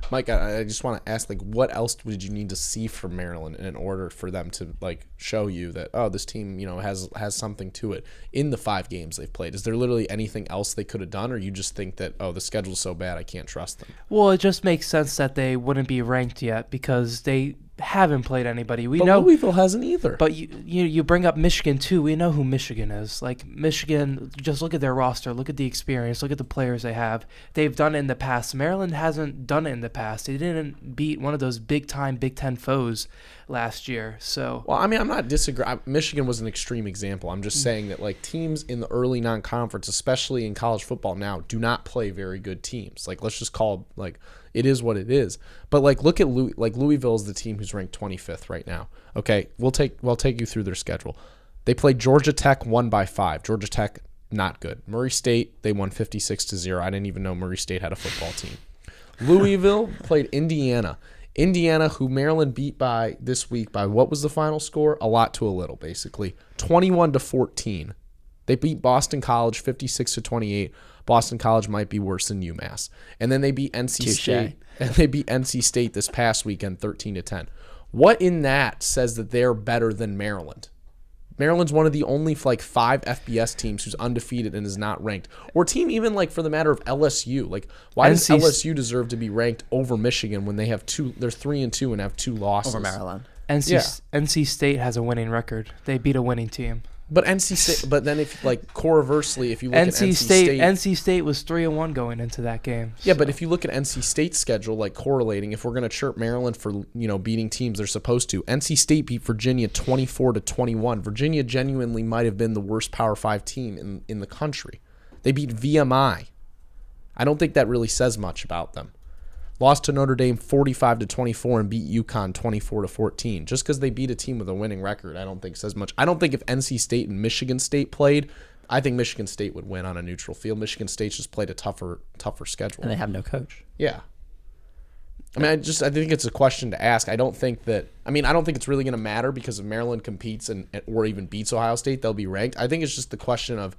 Mike, I just want to ask, what else would you need to see from Maryland in order for them to show you that, oh, this team has something to it in the 5 games they've played? Is there literally anything else they could have done, or you just think that, oh, the schedule's so bad I can't trust them? Well, it just makes sense that they wouldn't be ranked yet because they haven't played anybody. But Louisville hasn't either. But you bring up Michigan too. We know who Michigan is. Michigan, just look at their roster, look at the experience, look at the players they have. They've done it in the past. Maryland hasn't done it in the past. They didn't beat one of those big-time Big Ten foes last year. So, well, I'm not disagreeing. Michigan was an extreme example. I'm just saying that teams in the early non-conference, especially in college football now, do not play very good teams. Let's just call it is what it is. But look at Louisville is the team who's ranked 25th right now. Okay, we'll take you through their schedule. They played Georgia Tech, won by 5. Georgia Tech, not good. Murray State, they won 56-0. I didn't even know Murray State had a football team. Louisville played Indiana. Indiana, who Maryland beat by this week by what was the final score? A lot to a little, basically. 21-14. They beat Boston College 56-28. Boston College might be worse than UMass. And then they beat NC State. And they beat NC State this past weekend 13-10. What in that says that they're better than Maryland? Maryland's one of the only 5 FBS teams who's undefeated and is not ranked. Or team even for the matter of LSU. Why does LSU deserve to be ranked over Michigan when they have they're 3-2 and have 2 losses? Over Maryland. NC State has a winning record. They beat a winning team. But NC State, but then if conversely, if you look at NC State was 3-1 going into that game. Yeah, but if you look at NC State's schedule, correlating, if we're going to chirp Maryland for beating teams they're supposed to, NC State beat Virginia 24-21. Virginia genuinely might have been the worst Power 5 team in the country. They beat VMI. I don't think that really says much about them. Lost to Notre Dame 45-24 and beat UConn 24-14. Just because they beat a team with a winning record, I don't think says much. I don't think if NC State and Michigan State played, I think Michigan State would win on a neutral field. Michigan State just played a tougher schedule. And they have no coach. Yeah. I think it's a question to ask. I don't think it's really going to matter because if Maryland competes or even beats Ohio State, they'll be ranked. I think it's just the question of,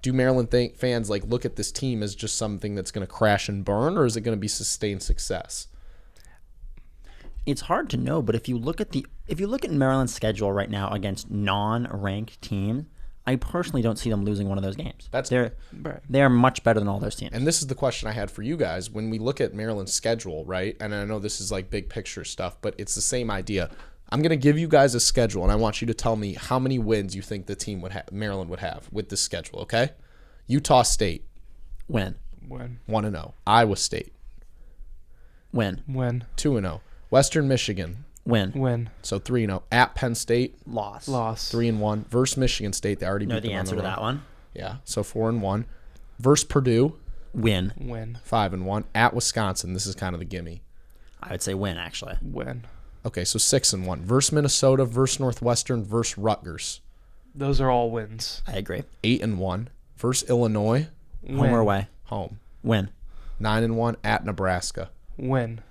do Maryland fans look at this team as just something that's going to crash and burn, or is it going to be sustained success? It's hard to know, but if you look at Maryland's schedule right now against non-ranked teams, I personally don't see them losing one of those games. They're much better than all those teams. And this is the question I had for you guys. When we look at Maryland's schedule, right? And I know this is big picture stuff, but it's the same idea. I'm going to give you guys a schedule, and I want you to tell me how many wins you think the team Maryland would have with this schedule, okay? Utah State. Win. 1-0. Iowa State. Win. 2-0. Western Michigan. Win. So 3-0. At Penn State. Loss. 3-1. Versus Michigan State. They already beat Know them the on answer the to road. that one. Yeah, so 4-1. Versus Purdue. Win. 5-1. At Wisconsin. This is kind of the gimme. I would say win, actually. Okay, so 6-1. Versus Minnesota. Versus Northwestern. Versus Rutgers. Those are all wins. I agree. 8-1. Versus Illinois. Home or away? Home. Win. 9-1. At Nebraska. Win.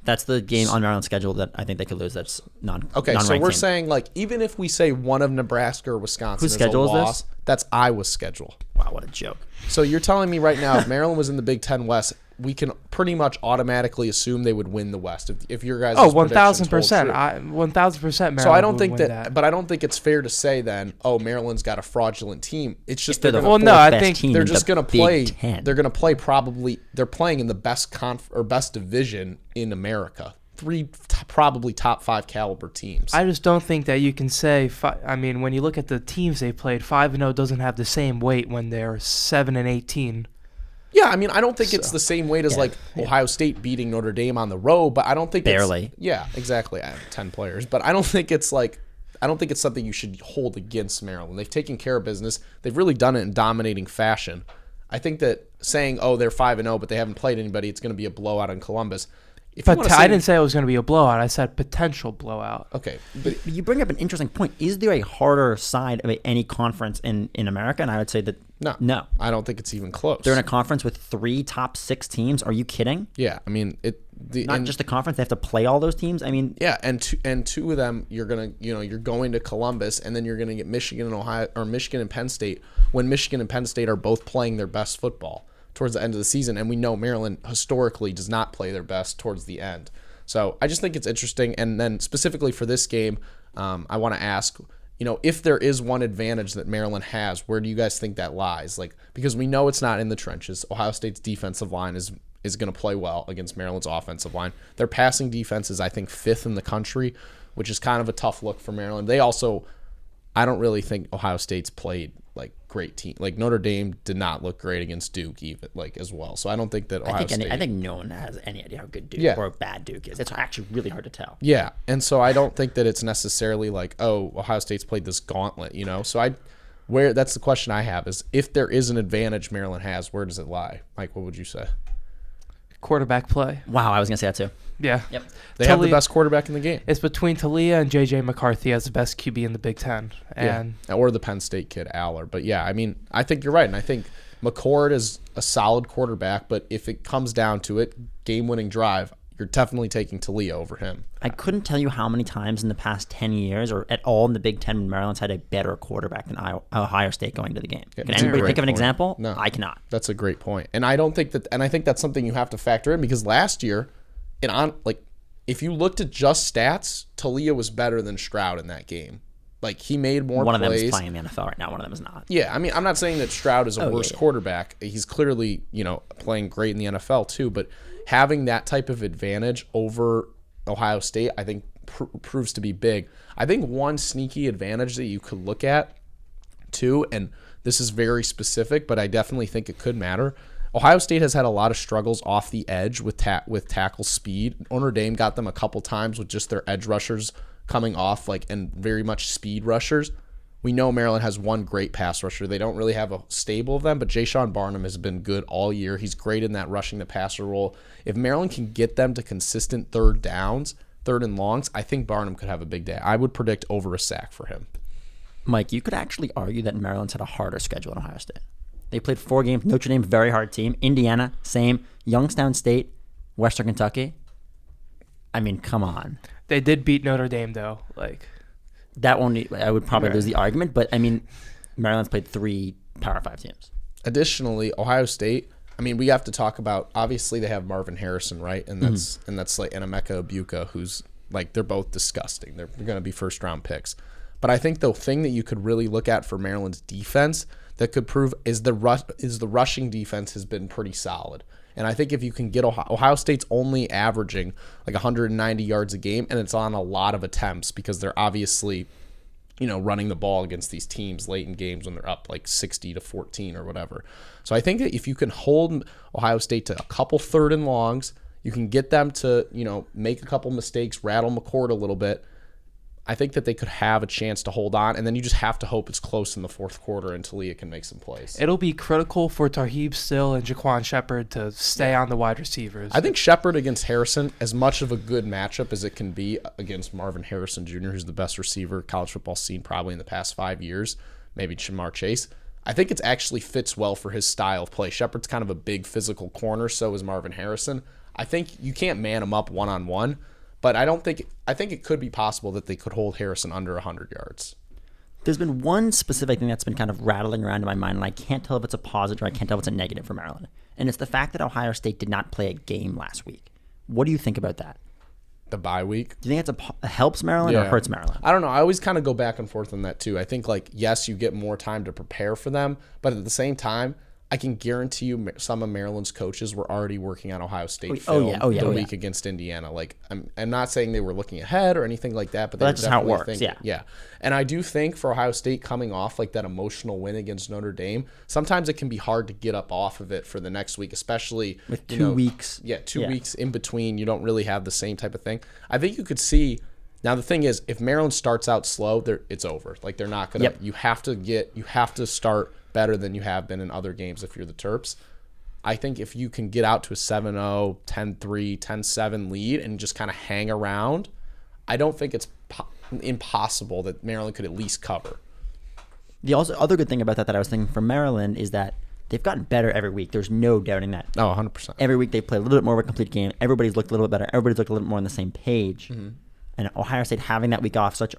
That's the game on Maryland's schedule that I think they could lose. That's Okay, so non-ranked we're team. saying, like, even if we say one of Nebraska or Wisconsin Whose is schedule a is loss, this? that's Iowa's schedule. Wow, what a joke. So you're telling me right now, if Maryland was in the Big Ten West, we can pretty much automatically assume they would win the West if your guys' 1,000%. 1,000% Maryland. So I don't would think win that, but I don't think it's fair to say then, oh, Maryland's got a fraudulent team. It's just They're the gonna, no, I fourth best think team they're in just the going to Big play. Ten. They're going to play probably. They're playing in the best best division in America. Probably top 5 caliber teams. I just don't think that you can say. I mean, when you look at the teams they played, 5-0 doesn't have the same weight when they're 7-18. Yeah, I mean, I don't think it's the same weight as like Ohio State beating Notre Dame on the road, but I don't think Barely. Yeah, exactly. I have 10 players, but I don't think it's something you should hold against Maryland. They've taken care of business. They've really done it in dominating fashion. I think that saying, oh, they're 5-0, but they haven't played anybody, it's going to be a blowout in Columbus. But I didn't say it was going to be a blowout. I said potential blowout. Okay. But you bring up an interesting point. Is there a harder side of any conference in America? And I would say that no. I don't think it's even close. They're in a conference with 3 top 6 teams. Are you kidding? Yeah, I mean Not just the conference. They have to play all those teams. I mean, yeah, and two of them you're going to Columbus, and then you're gonna get Michigan and Ohio, or Michigan and Penn State, when Michigan and Penn State are both playing their best football towards the end of the season, and we know Maryland historically does not play their best towards the end. So I just think it's interesting. And then specifically for this game, I want to ask, if there is one advantage that Maryland has, where do you guys think that lies? Like, because we know it's not in the trenches. Ohio State's defensive line is going to play well against Maryland's offensive line. Their passing defense is, I think, 5th in the country, which is kind of a tough look for Maryland. I don't really think Ohio State's played like great team. Like Notre Dame did not look great against Duke even as well. So I don't think that Ohio State. I think no one has any idea how good Duke or bad Duke is. It's actually really hard to tell. Yeah, and so I don't think that it's necessarily like, oh, Ohio State's played this gauntlet, So that's the question I have is, if there is an advantage Maryland has, where does it lie? Mike, what would you say? Quarterback play. Wow, I was gonna say that too. Yeah. Yep. They have the best quarterback in the game. It's between Talia and J.J. McCarthy as the best QB in the Big Ten. Or the Penn State kid, Aller. But yeah, I mean, I think you're right. And I think McCord is a solid quarterback, but if it comes down to it, game-winning drive, you're definitely taking Talia over him. I couldn't tell you how many times in the past 10 years or at all in the Big Ten Maryland's had a better quarterback than Ohio State going to the game. Yeah, Can anybody think of an point. example? No. I cannot. That's a great point. And I think that's something you have to factor in, because last year, if you looked at just stats, Talia was better than Stroud in that game. Like, he made more plays. One of them is playing in the NFL right now. One of them is not. Yeah, I mean, I'm not saying that Stroud is a worse quarterback. He's clearly, playing great in the NFL too. But having that type of advantage over Ohio State, I think, proves to be big. I think one sneaky advantage that you could look at too, and this is very specific, but I definitely think it could matter. Ohio State has had a lot of struggles off the edge with tackle speed. Notre Dame got them a couple times with just their edge rushers coming off, and very much speed rushers. We know Maryland has one great pass rusher. They don't really have a stable of them, but Jayshon Barnum has been good all year. He's great in that rushing the passer role. If Maryland can get them to consistent third and longs, I think Barnum could have a big day. I would predict over a sack for him. Mike, you could actually argue that Maryland's had a harder schedule than Ohio State. They played 4 games. Notre Dame, very hard team. Indiana, same. Youngstown State, Western Kentucky. I mean, come on. They did beat Notre Dame, though. That one, I would probably lose the argument, but I mean, Maryland's played 3 Power 5 teams. Additionally, Ohio State, I mean, we have to talk about, obviously they have Marvin Harrison, right? And that's like Emeka Egbuka, who's they're both disgusting. They're going to be first round picks. But I think the thing that you could really look at for Maryland's defense that could prove is the rushing defense has been pretty solid. And I think if you can get Ohio State's only averaging like 190 yards a game, and it's on a lot of attempts because they're obviously, running the ball against these teams late in games when they're up like 60-14 or whatever. So I think that if you can hold Ohio State to a couple 3rd and longs, you can get them to, make a couple mistakes, rattle McCord a little bit. I think that they could have a chance to hold on, and then you just have to hope it's close in the 4th quarter and Talia can make some plays. It'll be critical for Tarheeb Still and Jaquan Shepard to stay on the wide receivers. I think Shepard against Harrison, as much of a good matchup as it can be against Marvin Harrison Jr., who's the best receiver college football seen probably in the past 5 years, maybe Shamar Chase. I think it actually fits well for his style of play. Shepard's kind of a big physical corner, so is Marvin Harrison. I think you can't man him up one-on-one. But I think it could be possible that they could hold Harrison under 100 yards. There's been one specific thing that's been kind of rattling around in my mind, and I can't tell if it's a positive or I can't tell if it's a negative for Maryland. And it's the fact that Ohio State did not play a game last week. What do you think about that? The bye week? Do you think it helps Maryland or hurts Maryland? I don't know. I always kind of go back and forth on that too. I think, yes, you get more time to prepare for them, but at the same time, I can guarantee you some of Maryland's coaches were already working on Ohio State film the week against Indiana. I'm not saying they were looking ahead or anything like that, but that's just how it works. Yeah. And I do think for Ohio State coming off like that emotional win against Notre Dame, sometimes it can be hard to get up off of it for the next week, especially with 2 weeks. Yeah, 2 weeks in between. You don't really have the same type of thing. I think you could see. Now the thing is, if Maryland starts out slow, it's over. They're not gonna. You have to start better than you have been in other games if you're the Terps. I think if you can get out to a 7-0, 10-3, 10-7 lead and just kind of hang around, I don't think it's impossible that Maryland could at least cover. The other good thing about that I was thinking for Maryland is that they've gotten better every week. There's no doubting that. Oh, 100%. Every week they play a little bit more of a complete game. Everybody's looked a little bit better. Everybody's looked a little more on the same page. Mm-hmm. And Ohio State having that week off, such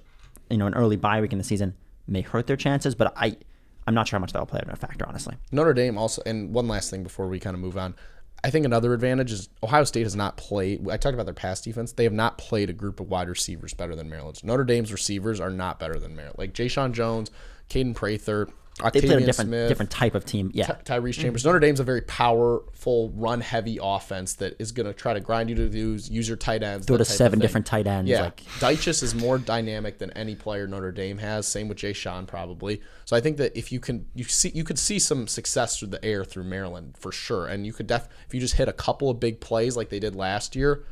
an early bye week in the season, may hurt their chances, but I'm not sure how much that'll play a factor, honestly. Notre Dame also, and one last thing before we kind of move on. I think another advantage is Ohio State has not played. I talked about their pass defense. They have not played a group of wide receivers better than Maryland's. Notre Dame's receivers are not better than Maryland. Like Ja'Shawn Jones, Caden Prather, They played a Smith, different type of team. Yeah. Tyrese Chambers. Notre Dame's a very powerful, run-heavy offense that is going to try to grind you to use your tight ends. Throw to 7 different tight ends. Yeah. Dyches is more dynamic than any player Notre Dame has. Same with Ja'Shawn probably. So I think that if you could see some success through the air through Maryland for sure. And you could if you just hit a couple of big plays like they did last year.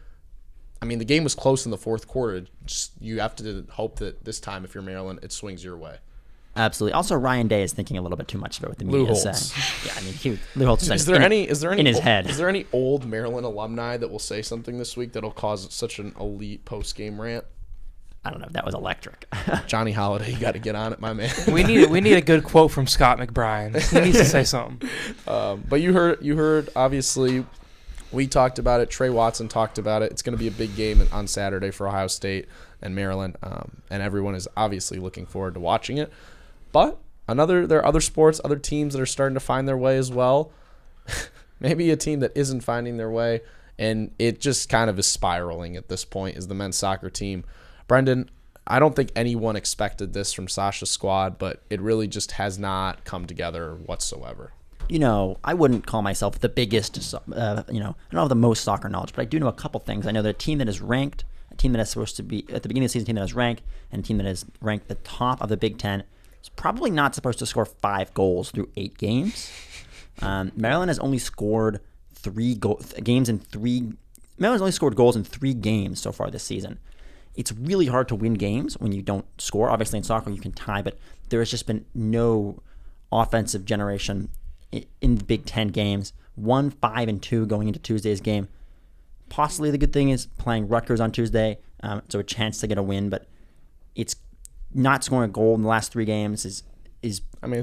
I mean, the game was close in the 4th quarter. You have to hope that this time, if you're Maryland, it swings your way. Absolutely. Also, Ryan Day is thinking a little bit too much about what the media is saying. Yeah, I mean, Lou Holtz is there any in his head. Is there any old Maryland alumni that will say something this week that'll cause such an elite post-game rant? I don't know. That was electric. Johnny Holiday, you got to get on it, my man. We need a good quote from Scott McBride. He needs to say something. But you heard. Obviously, we talked about it. Tre Watson talked about it. It's going to be a big game on Saturday for Ohio State and Maryland, and everyone is obviously looking forward to watching it. But there are other sports, other teams that are starting to find their way as well. Maybe a team that isn't finding their way, and it just kind of is spiraling at this point, is the men's soccer team. Brendan, I don't think anyone expected this from Sasha's squad, but it really just has not come together whatsoever. I wouldn't call myself the biggest, I don't have the most soccer knowledge, but I do know a couple things. I know that a team that is ranked, a team that is supposed to be, at the beginning of the season, a team that is ranked, and a team that is ranked the top of the Big Ten, is probably not supposed to score 5 goals through 8 games. Maryland has only scored 3 goals in 3 games so far this season. It's really hard to win games when you don't score. Obviously, in soccer, you can tie, but there has just been no offensive generation in the Big Ten games. 1-5-2 going into Tuesday's game. Possibly the good thing is playing Rutgers on Tuesday, so a chance to get a win, but it's not scoring a goal in the last 3 games is it's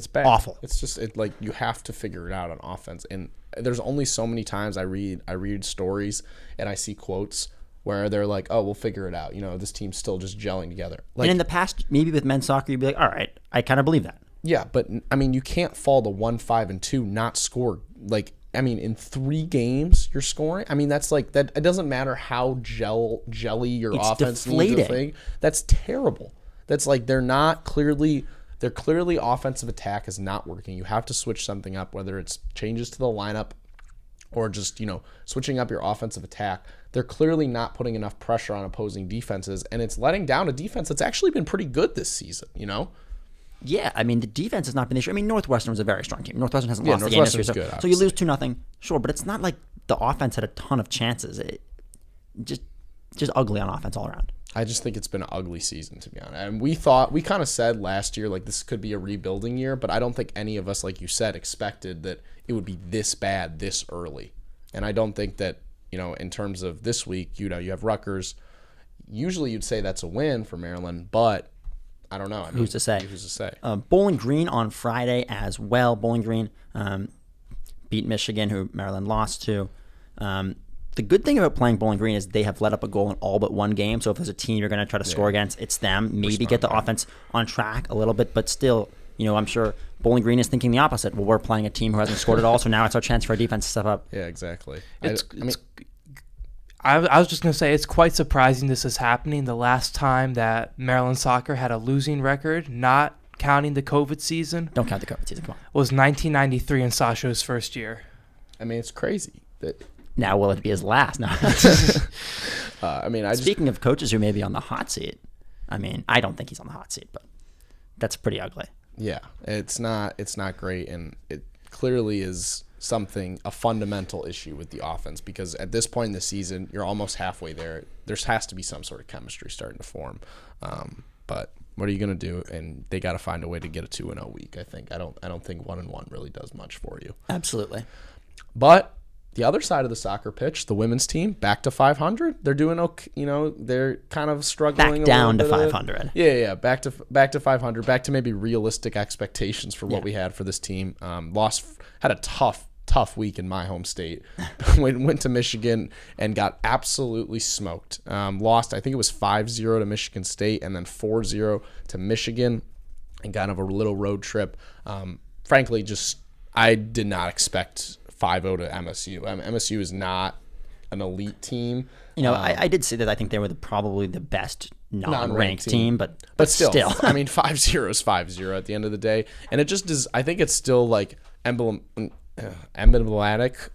bad. Awful. It's just you have to figure it out on offense. And there's only so many times I read stories and I see quotes where they're like, "Oh, we'll figure it out. This team's still just gelling together." And in the past, maybe with men's soccer, you'd be like, "All right, I kind of believe that." Yeah, but I mean, you can't fall to 1-5-2, not score in 3 games you're scoring. I mean, that's that. It doesn't matter how jelly your offense needs to think. That's terrible. That's they're clearly offensive attack is not working. You have to switch something up, whether it's changes to the lineup or just, switching up your offensive attack, they're clearly not putting enough pressure on opposing defenses, and it's letting down a defense that's actually been pretty good this season, Yeah, I mean, the defense has not been the issue. I mean, Northwestern was a very strong team. Northwestern hasn't lost the game this year. Good, so you lose 2-0, sure, but it's not like the offense had a ton of chances. It just ugly on offense all around. I just think it's been an ugly season, to be honest. And we kind of said last year, like, this could be a rebuilding year, but I don't think any of us, like you said, expected that it would be this bad this early. And I don't think that, in terms of this week, you have Rutgers. Usually you'd say that's a win for Maryland, but I don't know. Who's to say? Who's to say? Bowling Green on Friday as well. Bowling Green beat Michigan, who Maryland lost to. The good thing about playing Bowling Green is they have let up a goal in all but one game. So if there's a team you're going to try to score against, it's them. Maybe get the offense on track a little bit, but still, I'm sure Bowling Green is thinking the opposite. Well, we're playing a team who hasn't scored at all, so now it's our chance for our defense to step up. Yeah, exactly. I was just going to say it's quite surprising this is happening. The last time that Maryland soccer had a losing record, not counting the COVID season. Don't count the COVID season, come on. Was 1993 in Sasho's first year. I mean, it's crazy. Now will it be his last? No. Speaking of coaches who may be on the hot seat, I don't think he's on the hot seat, but that's pretty ugly. Yeah, it's not great, and it clearly is a fundamental issue with the offense, because at this point in the season, you're almost halfway there. There has to be some sort of chemistry starting to form. But what are you going to do? And they got to find a way to get a 2-0 week, I think. I don't think 1-1 really does much for you. Absolutely. But the other side of the soccer pitch, the women's team, back to 500. They're doing okay. They're kind of struggling. Back down to 500. Yeah. Back to 500. Back to maybe realistic expectations for what we had for this team. Had a tough week in my home state. went to Michigan and got absolutely smoked. Lost, I think it was 5-0 to Michigan State and then 4-0 to Michigan, and kind of a little road trip. Frankly, I did not expect 5-0 to MSU. MSU is not an elite team. I did say that I think they were probably the best non-ranked team, but still. 5-0 is 5-0 at the end of the day. And it just is, I think it's still like emblematic.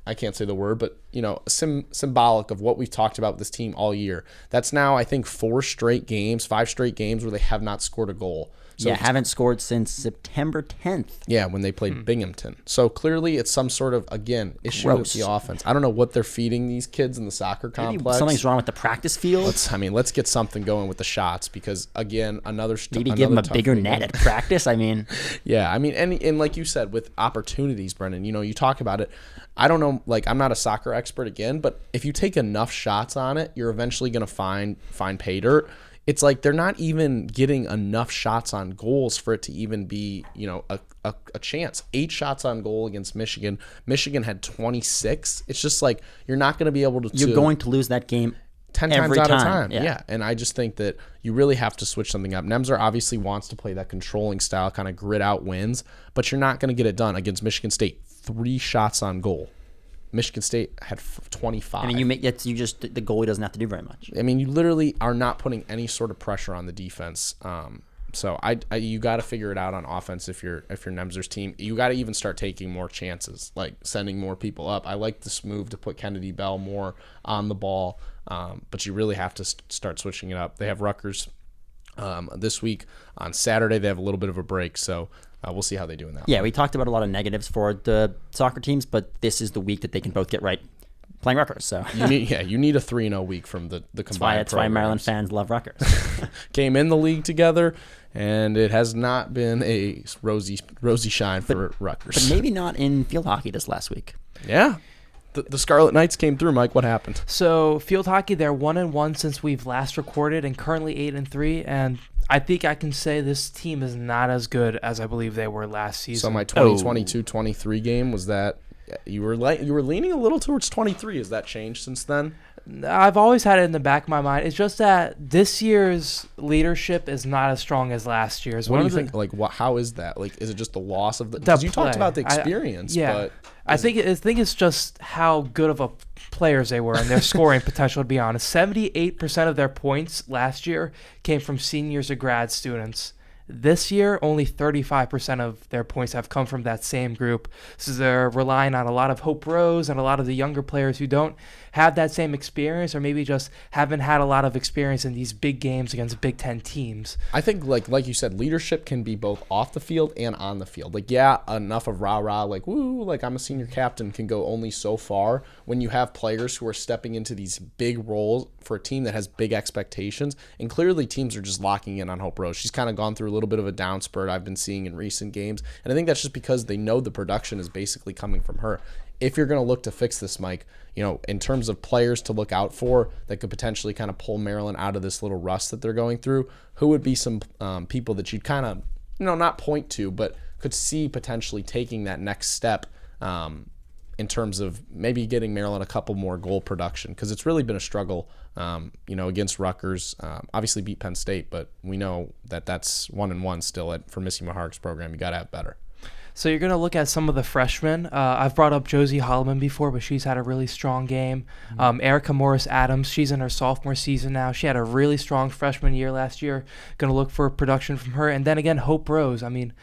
I can't say the word, but symbolic of what we've talked about with this team all year. That's now, I think, 5 straight games where they have not scored a goal. So haven't scored since September 10th. Yeah, when they played Binghamton. So clearly it's some sort of, again, issue with the offense. I don't know what they're feeding these kids in the soccer complex. Something's wrong with the practice field. Let's get something going with the shots, because, again, maybe give them a bigger net at practice. Yeah, and like you said, with opportunities, Brendan, you talk about it. I don't know, I'm not a soccer expert again, but if you take enough shots on it, you're eventually going to find pay dirt. It's like they're not even getting enough shots on goals for it to even be, a chance. 8 shots on goal against Michigan. Michigan had 26. It's just like you're not going to be able to. You're going to lose that game 10 times out of time. Yeah. And I just think that you really have to switch something up. Nemser obviously wants to play that controlling style, kind of grit out wins, but you're not going to get it done against Michigan State. 3 shots on goal. Michigan State had 25. the goalie doesn't have to do very much. You literally are not putting any sort of pressure on the defense. So you got to figure it out on offense if you're Nemser's team. You got to even start taking more chances, like sending more people up. I like this move to put Kennedy Bell more on the ball, but you really have to start switching it up. They have Rutgers this week. On Saturday, they have a little bit of a break, so we'll see how they do in that. Yeah, we talked about a lot of negatives for the soccer teams, but this is the week that they can both get right playing Rutgers. So you need a 3-0 week from the combined. That's why Maryland fans love Rutgers. Came in the league together, and it has not been a rosy shine for Rutgers. But maybe not in field hockey this last week. Yeah. The Scarlet Knights came through, Mike. What happened? So field hockey, they're 1-1 since we've last recorded, and currently 8-3. And I think I can say this team is not as good as I believe they were last season. So my 2022-23 game was that you were leaning a little towards 23. Has that changed since then? I've always had it in the back of my mind. It's just that this year's leadership is not as strong as last year's. What do you think? How is that? Is it just the loss of the? Because you talked about the experience. But I think it's just how good of a players they were and their scoring potential. To be honest, 78% of their points last year came from seniors or grad students. This year, only 35% of their points have come from that same group. So they're relying on a lot of Hope Rose and a lot of the younger players who don't have that same experience, or maybe just haven't had a lot of experience in these big games against Big Ten teams. I think, like you said, leadership can be both off the field and on the field. Like, yeah, enough of rah-rah, like, woo, like I'm a senior captain can go only so far when you have players who are stepping into these big roles for a team that has big expectations. And clearly teams are just locking in on Hope Rose. She's kind of gone through a little bit of a down spurt I've been seeing in recent games. And I think that's just because they know the production is basically coming from her. If you're going to look to fix this, Mike, in terms of players to look out for that could potentially kind of pull Maryland out of this little rust that they're going through, who would be some people that you'd kind of, not point to, but could see potentially taking that next step in terms of maybe getting Maryland a couple more goal production? Because it's really been a struggle, against Rutgers. Obviously beat Penn State, but we know that that's 1-1 still for Missy Maharg's program. You got to have better. So you're going to look at some of the freshmen. I've brought up Josie Holloman before, but she's had a really strong game. Erica Morris-Adams, she's in her sophomore season now. She had a really strong freshman year last year. Going to look for production from her. And then again, Hope Rose. I mean,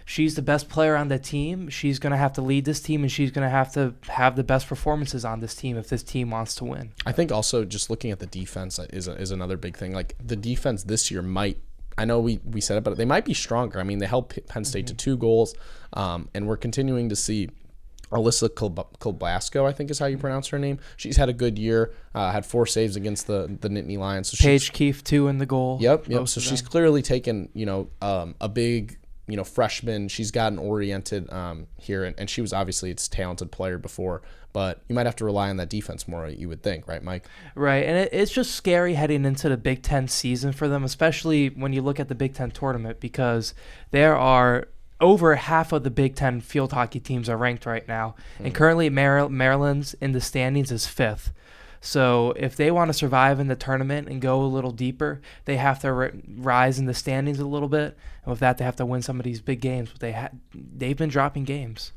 she's the best player on the team. She's going to have to lead this team, and she's going to have the best performances on this team if this team wants to win. I think also just looking at the defense is another big thing. Like, the defense this year might, I know we said it, but they might be stronger. I mean, they held Penn State to 2 goals, and we're continuing to see Alyssa Kolbasko, I think is how you pronounce her name. She's had a good year, had 4 saves against the Nittany Lions. So Paige Keefe, 2 in the goal. Yep. So she's clearly taken, a big, freshman. She's gotten oriented here, and she was obviously a talented player before, but you might have to rely on that defense more, you would think, right, Mike? Right, and it's just scary heading into the Big Ten season for them, especially when you look at the Big Ten tournament, because there are over half of the Big Ten field hockey teams are ranked right now, and currently Maryland's in the standings is 5th. So if they want to survive in the tournament and go a little deeper, they have to rise in the standings a little bit. And with that, they have to win some of these big games. But they've been dropping games.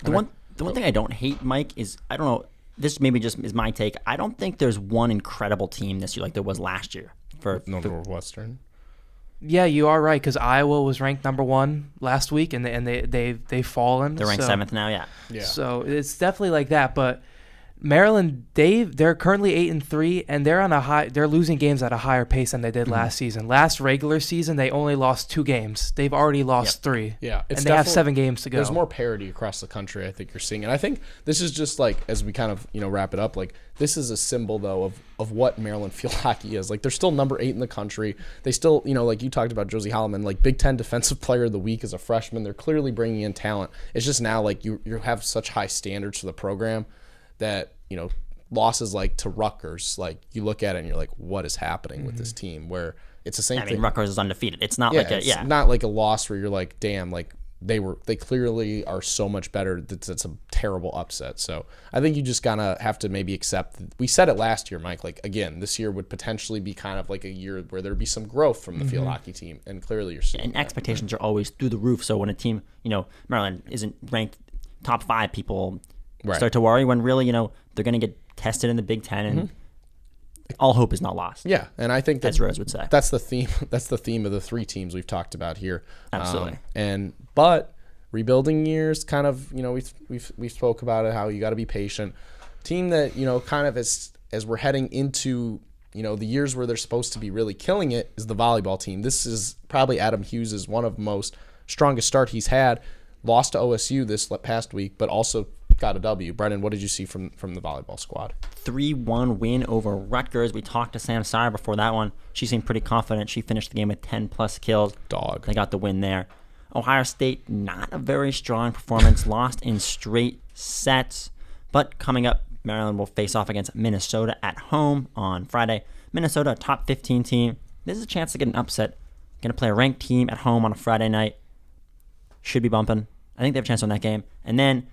The one thing I don't hate, Mike, is, I don't know, this maybe just is my take. I don't think there's one incredible team this year like there was last year. For Northwestern. Yeah, you are right, because Iowa was ranked number 1 last week, and they've fallen. They're ranked 7th now, yeah. So it's definitely like that, but Maryland, they're currently 8-3, and they're losing games at a higher pace than they did last season. Last regular season, they only lost 2 games. They've already lost 3. Yeah, and they have 7 games to go. There's more parity across the country, I think you're seeing. And I think this is just like, as we kind of, wrap it up, like, this is a symbol, though, of what Maryland field hockey is. Like, they're still number 8 in the country. They still, like you talked about Josie Holloman, like Big Ten Defensive Player of the Week as a freshman. They're clearly bringing in talent. It's just now, like, you have such high standards for the program that, losses like to Rutgers, like, you look at it and you're like, what is happening with this team? Where it's the same thing. I mean, Rutgers is undefeated. It's not not like a loss where you're like, damn, like they clearly are so much better. That's a terrible upset. So I think you just gotta have to maybe accept. We said it last year, Mike. Like, again, this year would potentially be kind of like a year where there'd be some growth from the field hockey team, and clearly you're seeing. And expectations are always through the roof. So when a team, Maryland isn't ranked top 5, people start to worry. When really, they're going to get tested in the Big Ten, and all hope is not lost. Yeah, and I think as Rose would say, that's the theme. That's the theme of the 3 teams we've talked about here. Absolutely. But rebuilding years, kind of, we've spoke about it, how you got to be patient. Team that kind of as we're heading into the years where they're supposed to be really killing it is the volleyball team. This is probably Adam Hughes' one of most strongest start he's had. Lost to OSU this past week, but also got a W. Brendan, what did you see from the volleyball squad? 3-1 win over Rutgers. We talked to Sam Sire before that one. She seemed pretty confident. She finished the game with 10-plus kills. Dog. They got the win there. Ohio State, not a very strong performance. Lost in straight sets. But coming up, Maryland will face off against Minnesota at home on Friday. Minnesota, a top 15 team. This is a chance to get an upset. Going to play a ranked team at home on a Friday night. Should be bumping. I think they have a chance on that game. And then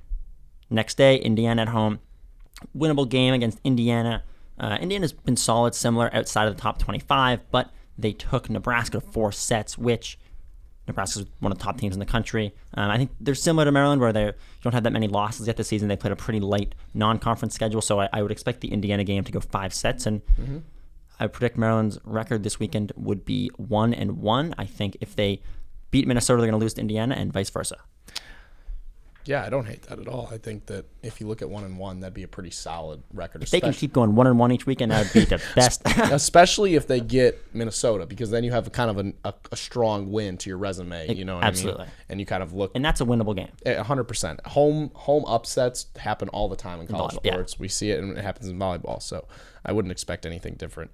next day, Indiana at home. Winnable game against Indiana. Indiana's been solid, similar outside of the top 25, but they took Nebraska to 4 sets, which Nebraska's one of the top teams in the country. I think they're similar to Maryland, where they don't have that many losses yet this season. They played a pretty light non-conference schedule, so I would expect the Indiana game to go 5 sets. And I predict Maryland's record this weekend would be 1-1. I think if they beat Minnesota, they're going to lose to Indiana, and vice versa. Yeah, I don't hate that at all. I think that if you look at 1-1, that'd be a pretty solid record. If they can keep going 1-1 each weekend, that would be the best. Especially if they get Minnesota, because then you have kind of a strong win to your resume. You know what Absolutely. I mean? And you kind of look. And that's a winnable game. 100%. Home upsets happen all the time in college Volleyball, sports. We see it, and it happens in volleyball. So I wouldn't expect anything different.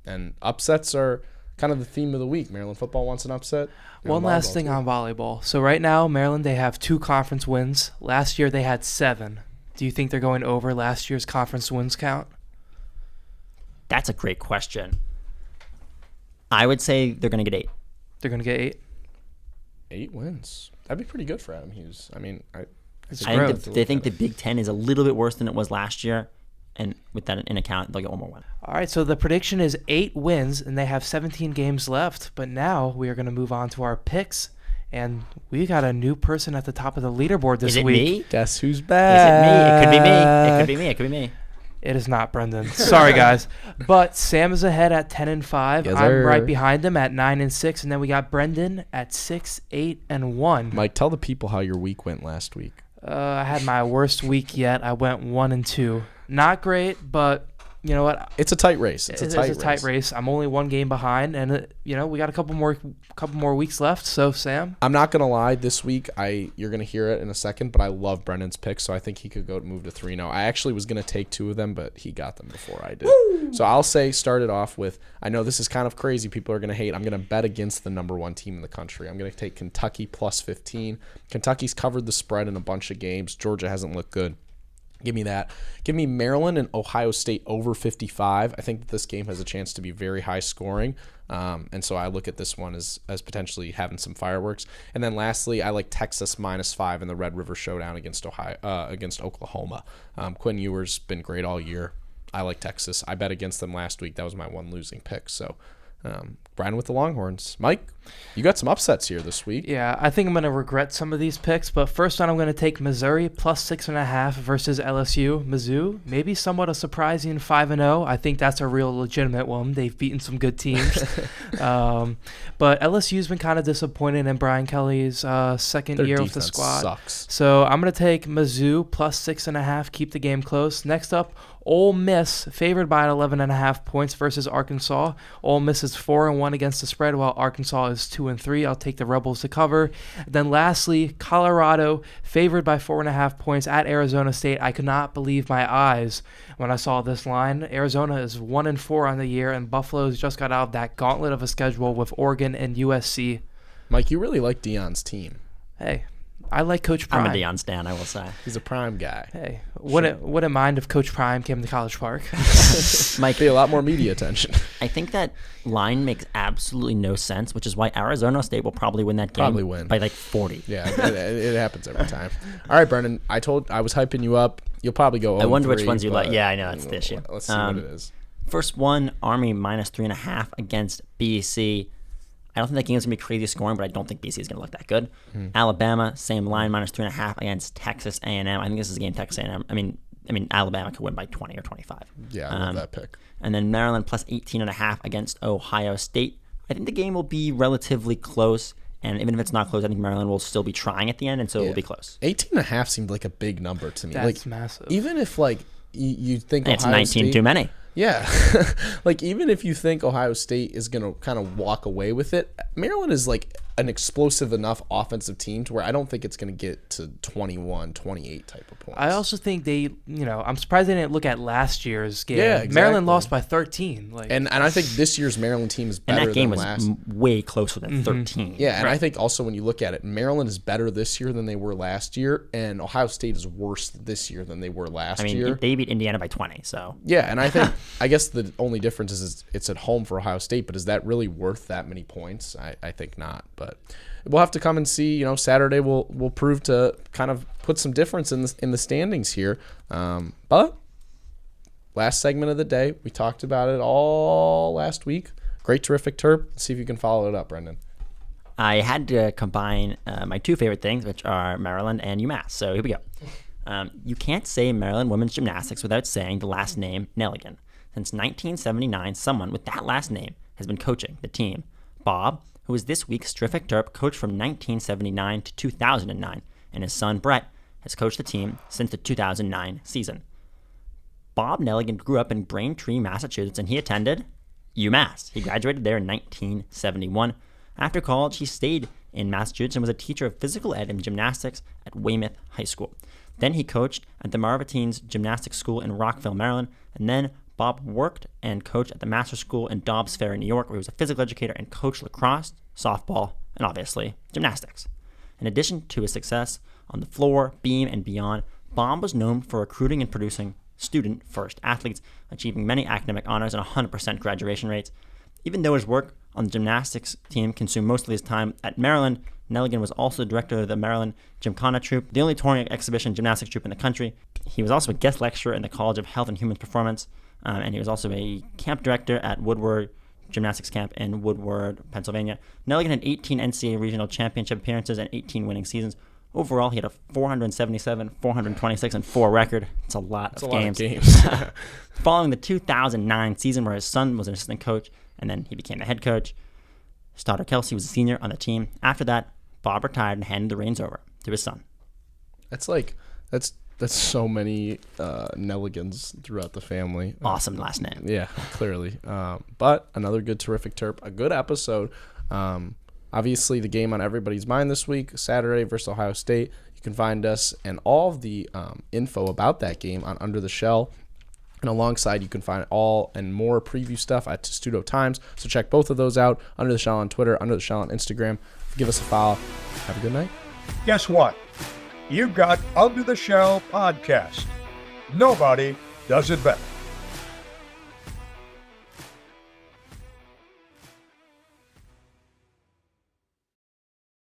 And upsets are kind of the theme of the week. Maryland football wants an upset. One last thing on volleyball. So right now, Maryland, they have 2 conference wins. Last year, they had 7. Do you think they're going over last year's conference wins count? That's a great question. I would say they're going to get 8. They're going to get 8? 8 wins. That'd be pretty good for Adam Hughes. I mean, I think the Big Ten is a little bit worse than it was last year. And with that in account, they'll get one more win. All right, so the prediction is 8 wins, and they have 17 games left. But now we are going to move on to our picks, and we got a new person at the top of the leaderboard this week. Is it me? Guess who's Is back? it me? It could be me. It could be me. It could be me. It is not Brendan. Sorry, guys. But Sam is ahead at 10-5. Yes, I'm sir. right behind him at 9-6, and then we got Brendan at 6-8-1. Mike, tell the people how your week went last week. I had my worst week yet. I went 1-2. Not great, but you know what? It's a tight race. It's a tight race. I'm only 1 game behind, and we got a couple more weeks left. So Sam, I'm not gonna lie. This week, you're gonna hear it in a second, but I love Brendan's picks, so I think he could move to 3-0. I actually was gonna take 2 of them, but he got them before I did. Woo! So I'll start it off with. I know this is kind of crazy. People are gonna hate. I'm gonna bet against the number 1 team in the country. I'm gonna take Kentucky plus 15. Kentucky's covered the spread in a bunch of games. Georgia hasn't looked good. Give me that. Give me Maryland and Ohio State over 55. I think that this game has a chance to be very high scoring. And so I look at this one as potentially having some fireworks. And then lastly, I like Texas -5 in the Red River Showdown against Oklahoma. Quinn Ewers been great all year. I like Texas. I bet against them last week. That was my one losing pick. So Brian with the Longhorns. Mike, you got some upsets here this week. yeah, I think I'm going to regret some of these picks, but first one I'm going to take Missouri plus 6.5 versus LSU. Mizzou, maybe somewhat a surprising 5-0. I think that's a real legitimate one. They've beaten some good teams. But LSU's been kind of disappointed in Brian Kelly's second Their year with the defense squad. sucks. So I'm going to take Mizzou plus 6.5, keep the game close. Next up, Ole Miss, favored by 11.5 points versus Arkansas. Ole Miss is 4-1 against the spread, while Arkansas is 2-3. I'll take the Rebels to cover. Then lastly, Colorado, favored by 4.5 points at Arizona State. I could not believe my eyes when I saw this line. Arizona is 1-4 on the year, and Buffalo's just got out of that gauntlet of a schedule with Oregon and USC. Mike, you really like Deion's team. Hey, I like Coach Prime. I'm a Deion stan, I will say. He's a Prime guy. Hey, wouldn't mind if Coach Prime came to College Park. Mike, Be a lot more media attention. I think that line makes absolutely no sense, which is why Arizona State will probably win that game. Probably win. By like 40. Yeah, it happens every time. All right, Brendan, I was hyping you up. You'll probably go 0-3. I wonder which ones you like. Yeah, I know, that's the issue. Let's see what it is. First one, Army -3.5 against BC. I don't think that game's going to be crazy scoring, but I don't think BC is going to look that good. Alabama, same line, -3.5 against Texas A&M. I think this is a game Texas A&M. I mean, Alabama could win by 20 or 25. Yeah, I love that pick. And then Maryland plus 18.5 against Ohio State. I think the game will be relatively close, and even if it's not close, I think Maryland will still be trying at the end, and so it will be close. 18.5 seemed like a big number to me. That's massive. Even if you think It's Ohio 19 State, too many. Yeah. Even if you think Ohio State is going to kind of walk away with it, Maryland is an explosive enough offensive team to where I don't think it's going to get to 21, 28 type of points. I also think I'm surprised they didn't look at last year's game. Yeah, exactly. Maryland lost by 13. And I think this year's Maryland team is better And that game than was last. way closer than 13. Yeah, and I think also when you look at it, Maryland is better this year than they were last year, and Ohio State is worse this year than they were last year. They beat Indiana by 20, so. Yeah, and I guess the only difference is it's at home for Ohio State, but is that really worth that many points? I think not, but we'll have to come and see. Saturday will prove to kind of put some difference in the standings here. But last segment of the day, we talked about it all last week. Great, terrific Terp. Let's see if you can follow it up, Brendan. I had to combine my two favorite things, which are Maryland and UMass. So here we go. You can't say Maryland women's gymnastics without saying the last name Nelligan. Since 1979, someone with that last name has been coaching the team. Bob, who was this week's terrific Terp coach from 1979 to 2009, and his son Brett has coached the team since the 2009 season. Bob Nelligan grew up in Braintree, Massachusetts, and he attended UMass. He graduated there in 1971. After college, he stayed in Massachusetts and was a teacher of physical ed and gymnastics at Weymouth High School. Then he coached at the Maravitines Gymnastics School in Rockville, Maryland, and then Bob worked and coached at the Master School in Dobbs Ferry, New York, where he was a physical educator and coached lacrosse, softball, and obviously gymnastics. In addition to his success on the floor, beam, and beyond, Bob was known for recruiting and producing student-first athletes, achieving many academic honors and 100% graduation rates. Even though his work on the gymnastics team consumed most of his time at Maryland, Nelligan was also the director of the Maryland Gymkhana Troupe, the only touring exhibition gymnastics troupe in the country. He was also a guest lecturer in the College of Health and Human Performance, and he was also a camp director at Woodward Gymnastics Camp in Woodward, Pennsylvania. Nelligan had 18 NCAA regional championship appearances and 18 winning seasons. Overall, he had a 477, 426, and 4 record. It's a lot of games. Following the 2009 season where his son was an assistant coach, and then he became the head coach, his daughter Kelsey was a senior on the team. After that, Bob retired and handed the reins over to his son. That's so many Nelligans throughout the family. Awesome last name. Yeah, clearly. But another good, terrific Terp. A good episode. Obviously, the game on everybody's mind this week, Saturday versus Ohio State. You can find us and all of the info about that game on Under the Shell. And alongside, you can find all and more preview stuff at Testudo Times. So check both of those out. Under the Shell on Twitter, Under the Shell on Instagram. Give us a follow. Have a good night. Guess what? You've got Under the Shell Podcast. Nobody does it better.